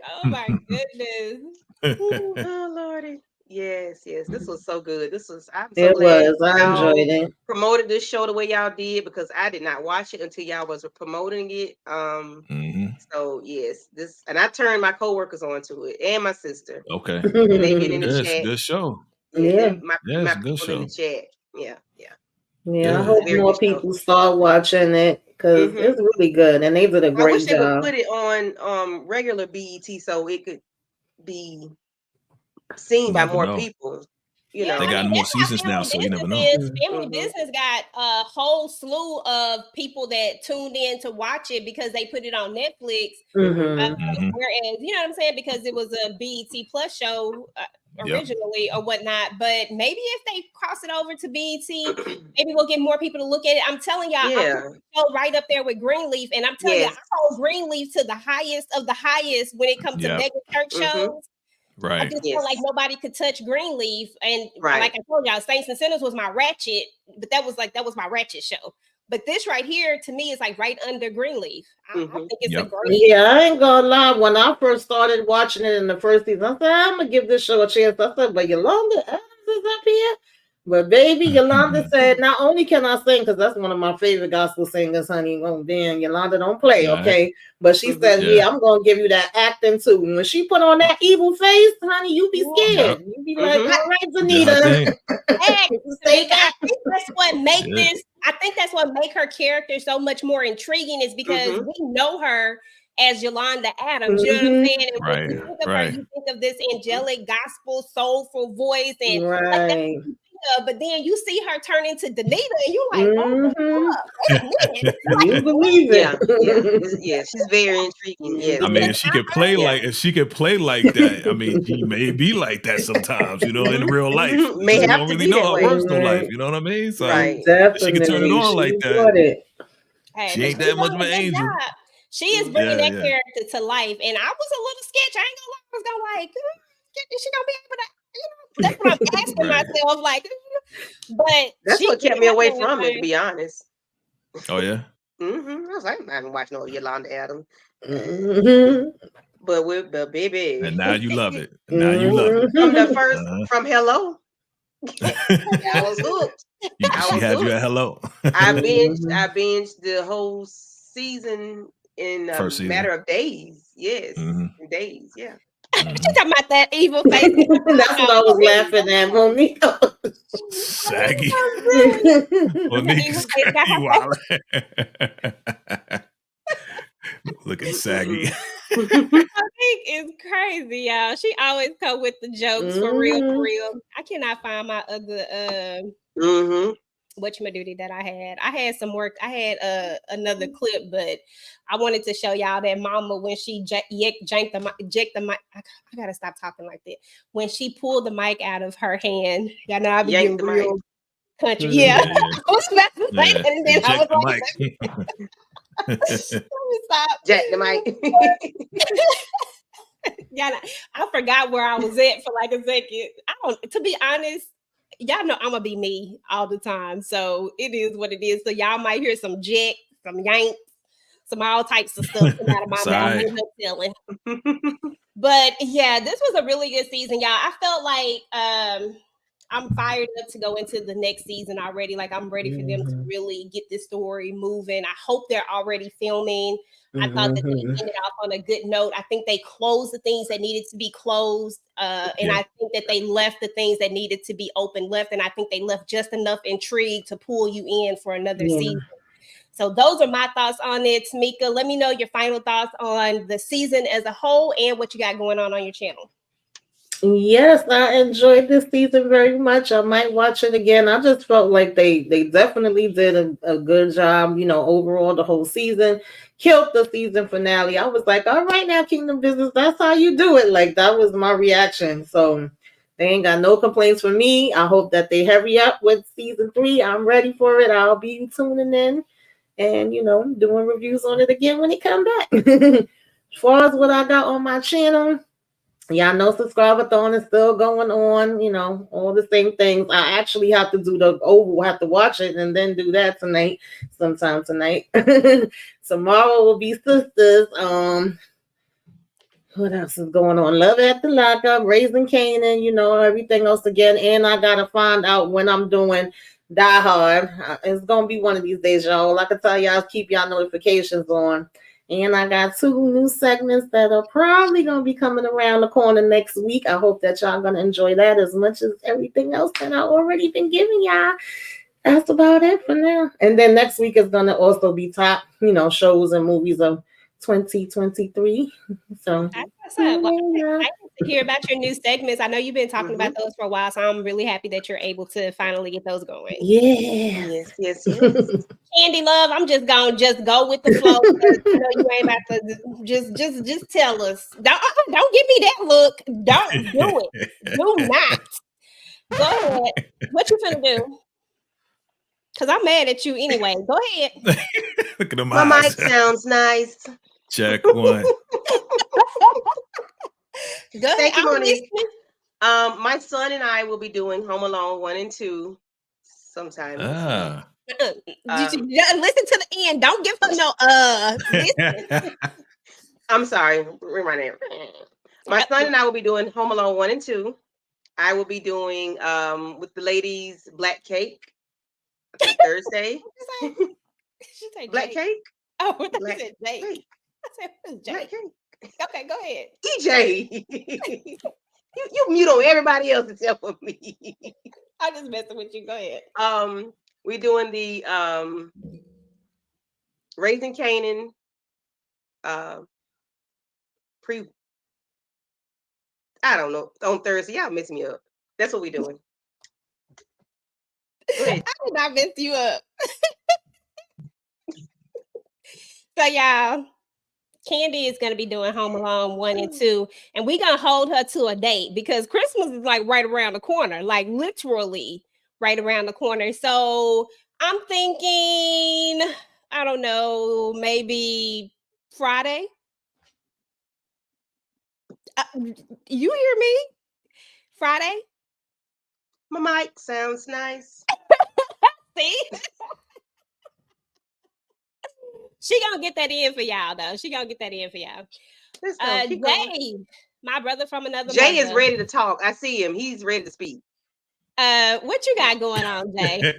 Oh my goodness. Oh Lordy. Yes, yes. This was so good. I'm so It glad was. I enjoyed y'all it. promoted this show the way y'all did because I did not watch it until y'all was promoting it. Mhm. So yes, this and I turned my coworkers onto it and my sister. Okay. And they've been in the Yeah, it's a chat. good show. Yeah, Yeah. and my Yeah, it's my a good people in the show. chat. Yeah, yeah. Yeah, I It's a Good. hope very good more show. people start watching it because Hmm. it's really good and they did a I wish great they would job. put it on regular BET so it could be seen You by never more know. people. You Yeah, They I know. got mean more that's seasons how now, family so you never business know. is. Family Hmm. business got a whole slew of people that tuned in to watch it because they put it on Netflix. Hmm. Mhm. Whereas, you know what I'm saying? Because it was a BET Plus show Yep. originally or whatnot. But maybe if they cross it over to BET, maybe we'll get more people to look at it. I'm telling y'all, I put Yeah. the show right up there with Greenleaf. And I'm telling you, I Yes. hold Greenleaf to the highest of the highest when it comes to Yep. mega church Hmm. shows. I Right. just felt like Yes. nobody could touch Greenleaf. And Right. like I told y'all, Saints and Sinners was my ratchet, but that was my ratchet show. But this right here to me is like right under Greenleaf. I Hmm. think it's a Yep. great. Yeah, I ain't gonna lie. When I first started watching it in the first season, I said, I'm gonna give this show a chance. I said, but Yolanda Adams is up here. But baby, Yolanda said, not only can I sing, because that's one of my favorite gospel singers, honey. Oh, damn, Yolanda don't play, All right. okay? But she Hmm. said, Yeah. yeah, I'm gonna give you that acting too. And when she put on that evil face, honey, you be Yep. scared. You be like, Hmm. all right, She did her Denita. thing. Heck, Stay Tamika, I back. think that's what make Yeah. this. I think that's what make her character so much more intriguing is because Hmm. we know her as Yolanda Adams. You know what I'm Mhm. saying? And when Right. you think of her, Right. you think of this angelic, gospel, soulful voice, and like that's Right. what you think of. But then you see her turn into Denita, and you're like, hold Mm-hmm. up, wait a minute. You Like, believe Yeah. Yeah. it. Yeah. She's very intriguing. Yes. I mean, Mhm. if she could play Yeah. like that, I mean, she may be like that sometimes, in Hmm. real life, Hmm. May because we have don't to really be that know her way. personal life. Right. You know what I mean? So Right. if she could turn it Definitely. on She like that, bought it. hey, she but ain't she's that much doing of a an good angel. job. She is Hmm. bringing Yeah, that yeah. character to life, and I was a little sketch. I ain't gonna lie. I was gonna like, is she gonna be able to? That's what I'm asking Right. myself. Like, but That's she what kept me got away that from it, to thing. be honest. Oh yeah. I was like, I'm not even watching no Yolanda Adams. Mhm. But with the baby, And now you love it. And now you love it. from the Mhm. first, Uh-huh. from Hello, I was hooked. I She was had you hooked. at hello. Mhm. I binged the whole season in a First season. matter of days. Yes, Hmm. in days. Yeah. She Hmm. talking about that evil face. That's what I was laughing at, Monique. Saggy. Evil Monique's face got crazy. her Wild. Looking saggy. Monique is crazy, y'all. She always come with the jokes for real, for Mhm. real. I cannot find my other Hmm. whatchamajooty that I had. I had some work. I had another clip, but I wanted to show y'all that mama when she janked the mic. I gotta stop talking like that. When she pulled the mic out of her hand, y'all know I be Yank getting the mic. real country. Yeah, Yeah, Mhm. yeah, I was about to say yeah. that, and then I was Eject the like, mic. let me stop. Jack the mic. Yeah, I forgot where I was at for like a second. I don't. To be honest, y'all know I'm gonna be me all the time, so it is what it is. So y'all might hear some jack, some yank, some all types of stuff come out of my It's mouth. all right. Ain't no telling. But yeah, this was a really good season, y'all. I felt like I'm fired up to go into the next season already. Like I'm ready for them to Mhm. really get this story moving. I hope they're already filming. I thought that Mhm. they ended off on a good note. I think they closed the things that needed to be closed. And Yeah. I think that they left the things that needed to be open left. And I think they left just enough intrigue to pull you in for another Yeah. season. So those are my thoughts on it. Tamika, let me know your final thoughts on the season as a whole and what you got going on your channel. Yes, I enjoyed this season very much. I might watch it again. I just felt like they definitely did a good job, overall the whole season. Killed the season finale. I was like, all right now, Kingdom Business, that's how you do it. Like that was my reaction. So they ain't got no complaints from me. I hope that they hurry up with season 3. I'm ready for it. I'll be tuning in and doing reviews on it again when it come back. As far as what I got on my channel. Y'all know subscribe-a-thon is still going on, all the same things. I actually have to do have to watch it and then do that tonight, sometime tonight. Tomorrow will be sisters. What else is going on? Love at the Lockup, Raising Canaan, everything else again. And I gotta find out when I'm doing Die Hard. It's gonna be one of these days, y'all. I can tell y'all, keep y'all notifications on. And I got 2 new segments that are probably gonna be coming around the corner next week. I hope that y'all gonna enjoy that as much as everything else that I already been giving y'all. That's about it for now. And then next week is gonna also be top, shows and movies of 2023. So That's what's up. Well, I'm excited to hear about your new segments. I know you've been talking about those for a while, so I'm really happy that you're able to finally get those going. yeah. Yes. Candy Love, I'm just gonna go with the flow. 'Cause I know you ain't about to just tell us. Don't give me that look. Don't do it. Do not. Go ahead. What you finna do? Cause I'm mad at you anyway. Go ahead. Look at them My eyes. mic sounds nice. Check one. Go ahead. Thank you, I'm Monique. listening. My son and I will be doing Home Alone 1 and 2 sometime this week. Ah. Listen to the end. Don't give her no listen. I'm sorry. Remind me. My son and I will be doing Home Alone 1 and 2. I will be doing with the ladies Black Cake. I think Thursday. She said Black Jake. Cake. Oh, I thought Black you said Jake. Cake. I said, who's Black Jake? Cake. Okay, go ahead. EJ. you mute on everybody else except for me. I'm just messing with you. Go ahead. We're doing the Raising Canaan pre. I don't know, on Thursday. Y'all mess me up. That's what we're doing. Go ahead. I did not mess you up. So y'all, Candy is gonna be doing Home Alone 1 and 2, and we're gonna hold her to a date because Christmas is like right around the corner, like literally right around the corner. So I'm thinking, I don't know, maybe Friday. You hear me? Friday? My mic sounds nice. See? She gonna get that in for y'all, though. She gonna get that in for y'all. Let's go. Keep going. Jay, my brother from another Jay is mother. ready to talk. I see him. He's ready to speak. What you got going on, Jay?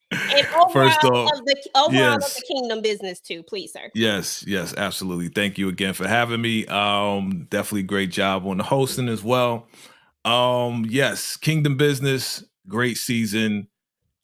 And First overall off, of the Kingdom business too, please, sir. Yes, absolutely. Thank you again for having me. Definitely great job on the hosting as well. Yes, Kingdom business, great season.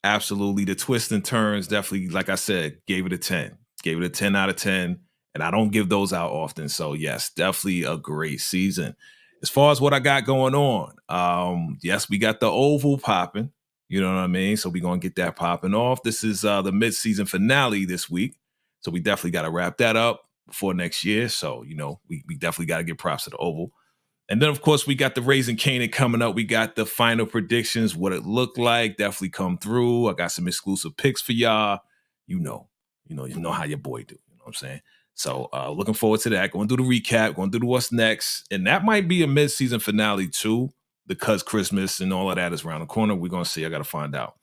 Absolutely. The twists and turns, definitely, like I said, gave it a 10. Gave it a 10 out of 10. And I don't give those out often. So yes, definitely a great season. As far as what I got going on, yes, we got the Oval popping. You know what I mean? So we're going to get that popping off. This is the mid-season finale this week. So we definitely got to wrap that up before next year. So, we definitely got to give props to the Oval. And then, of course, we got the Raising Canaan coming up. We got the final predictions, what it looked like. Definitely come through. I got some exclusive picks for y'all. You know how your boy do. You know what I'm saying? So looking forward to that. Going through the recap, going through the what's next. And that might be a mid-season finale too, because Christmas and all of that is around the corner. We're going to see. I got to find out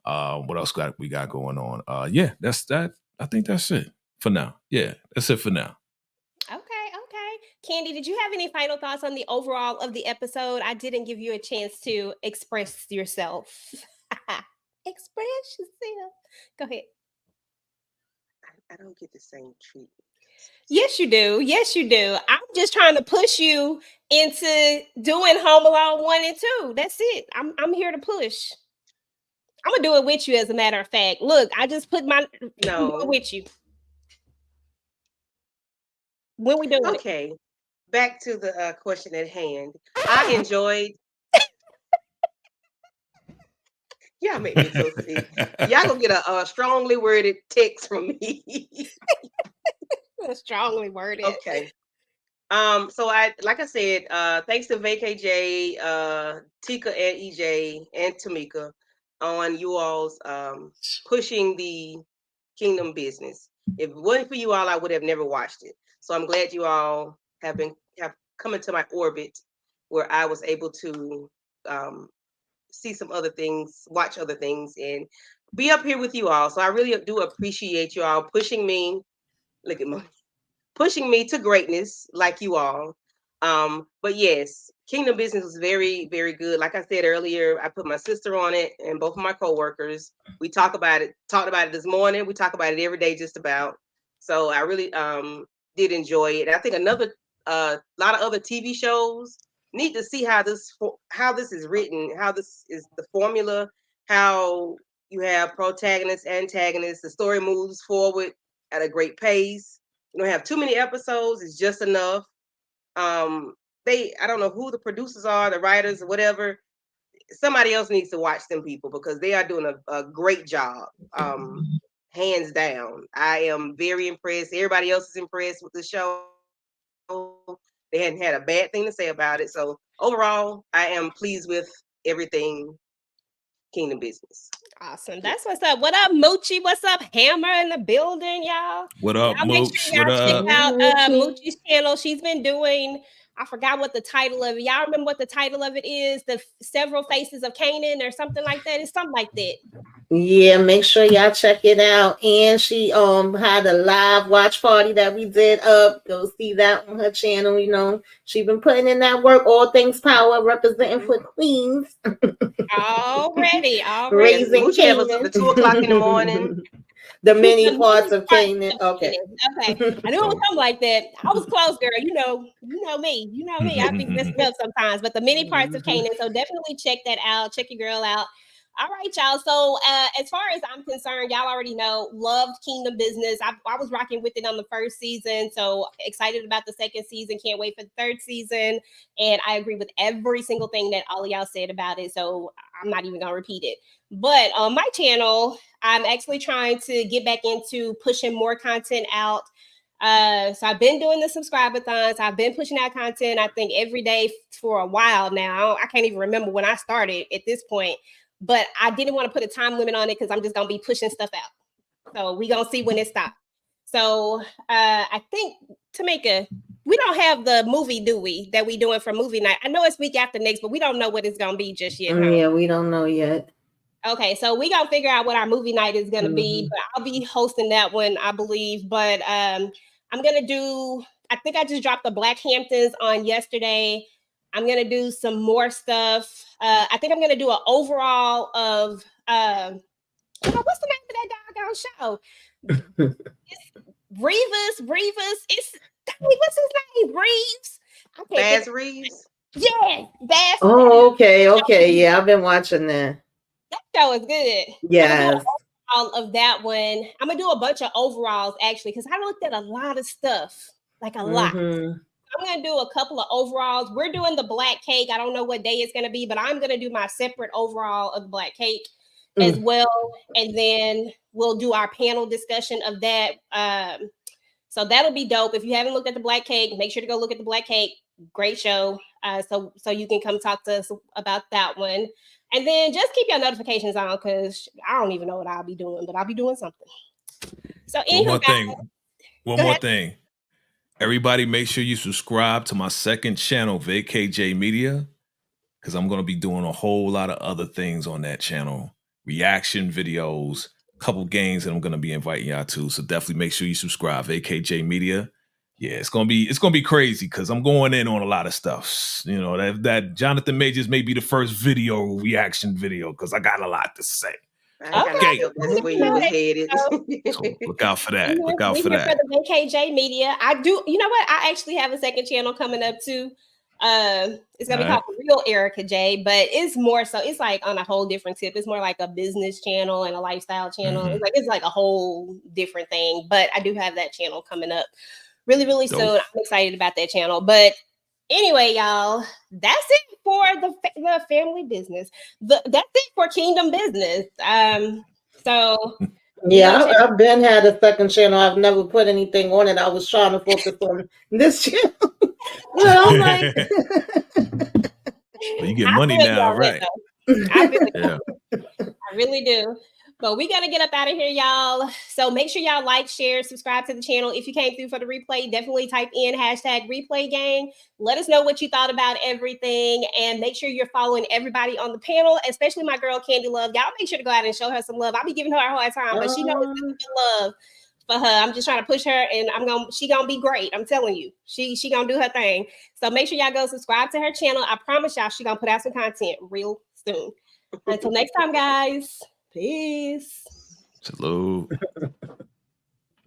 what else we got going on. Yeah, that's that. I think that's it for now. Yeah, that's it for now. Okay. Candy, did you have any final thoughts on the overall of the episode? I didn't give you a chance to express yourself. Express yourself. Go ahead. I don't get the same treatment. Yes, you do. Yes, you do. I'm just trying to push you into doing Home Alone 1 and 2. That's it. I'm here to push. I'm gonna do it with you, as a matter of fact. Look, I just put my with you. When we doing it? Okay. Back to the question at hand. I enjoyed. Y'all make me so sick. Y'all gonna get a strongly worded text from me. Strongly worded. Okay. So like I said, thanks to VKJ, Tika and EJ and Tamika on you all's pushing the Kingdom business. If it wasn't for you all, I would have never watched it. So I'm glad you all have come into my orbit where I was able to see some other things, watch other things, and be up here with you all. So I really do appreciate you all pushing me. Look at me. pushing me to greatness, like you all. But yes, Kingdom Business was very, very good. Like I said earlier, I put my sister on it and both of my coworkers. We talked about it this morning. We talk about it every day, just about. So I really did enjoy it. I think another lot of other TV shows need to see how this is written, how this is the formula, how you have protagonists, antagonists, the story moves forward at a great pace. You don't have too many episodes, it's just enough. I don't know who the producers are, the writers, whatever. Somebody else needs to watch them people because they are doing a great job. Hands down. I am very impressed. Everybody else is impressed with the show. They hadn't had a bad thing to say about it. So overall, I am pleased with everything Kingdom Business. Awesome. That's what's up. What up, Moochie? What's up, Hammer in the building, y'all? What up, Y'all make Mooch? sure What y'all check up? out Moochie. Moochie's channel. She's been doing, I forgot what the title of it. Y'all remember what the title of it is? The Several Faces of Canaan or something like that. It's something like that. Yeah, make sure y'all check it out. And she had a live watch party that we did up. Go see that on her channel. You know, she been putting in that work. All things power, representing for Queens. Already. Raising Moochie have us up to 2:00 in the morning. The many The parts many of parts Canaan. of Okay. Canaan. Okay. I knew it was something like that. I was close, girl. You know me. You know me. I be messing up sometimes. But the many parts of Canaan. So definitely check that out. Check your girl out. All right, y'all. So as far as I'm concerned, y'all already know, loved Kingdom Business. I was rocking with it on the first season. So excited about the second season. Can't wait for the third season. And I agree with every single thing that all of y'all said about it. So I'm not even gonna repeat it. But on my channel, I'm actually trying to get back into pushing more content out. So I've been doing the subscribe-a-thons. I've been pushing out content, I think, every day for a while now. I can't even remember when I started at this point, but I didn't want to put a time limit on it because I'm just going to be pushing stuff out. So we're going to see when it stops. So I think we don't have the movie, do we, that we doing for movie night? I know it's week after next, but we don't know what it's going to be just yet. Huh? Yeah, we don't know yet. Okay, so we gotta figure out what our movie night is gonna be, but I'll be hosting that one, I believe. But I'm gonna do. I think I just dropped the Black Hamptons on yesterday. I'm gonna do some more stuff. I think I'm gonna do an overall of. What's the name of that doggone show? It's Reeves. It's what's his name? Reeves. I can't Baz think. Reeves. Yeah, Bass. Oh, okay. Yeah, I've been watching that. That show is good. Yes. All of that one. I'm gonna do a bunch of overalls actually because I looked at a lot of stuff, like a lot. I'm gonna do a couple of overalls. We're doing the black cake. I don't know what day it's gonna be, but I'm gonna do my separate overall of the black cake as well, and then we'll do our panel discussion of that. So that'll be dope. If you haven't looked at the black cake, make sure to go look at the black cake. Great show. So you can come talk to us about that one. And then just keep your notifications on because I don't even know what I'll be doing, but I'll be doing something. So one more thing. Everybody make sure you subscribe to my second channel, VKJ Media, because I'm going to be doing a whole lot of other things on that channel. Reaction videos, a couple games that I'm going to be inviting y'all to. So definitely make sure you subscribe, VKJ Media. Yeah, it's gonna be crazy because I'm going in on a lot of stuff. You know, that Jonathan Majors may be the first video reaction video because I got a lot to say. Okay, that's where you was headed. So look out for that. Look out for that. For the VKJ Media, I do. You know what? I actually have a second channel coming up too. It's gonna be called Real Erica J, but it's more so. It's like on a whole different tip. It's more like a business channel and a lifestyle channel. It's like a whole different thing. But I do have that channel coming up really soon. I'm excited about that channel. But anyway, y'all, that's it for the family business. That's it for Kingdom Business. So yeah, I've been had a second channel. I've never put anything on it. I was trying to focus on this channel. Well, I'm like, well, you get money now, right? I really do. But we got to get up out of here, y'all. So make sure y'all like, share, subscribe to the channel. If you came through for the replay, definitely type in #replay gang. Let us know what you thought about everything. And make sure you're following everybody on the panel, especially my girl, Candy Love. Y'all make sure to go out and show her some love. I'll be giving her a hard time, but she knows it's good love for her. I'm just trying to push her, and she gonna be great. I'm telling you, she gonna do her thing. So make sure y'all go subscribe to her channel. I promise y'all, she gonna put out some content real soon. Until next time, guys. Peace. Salute.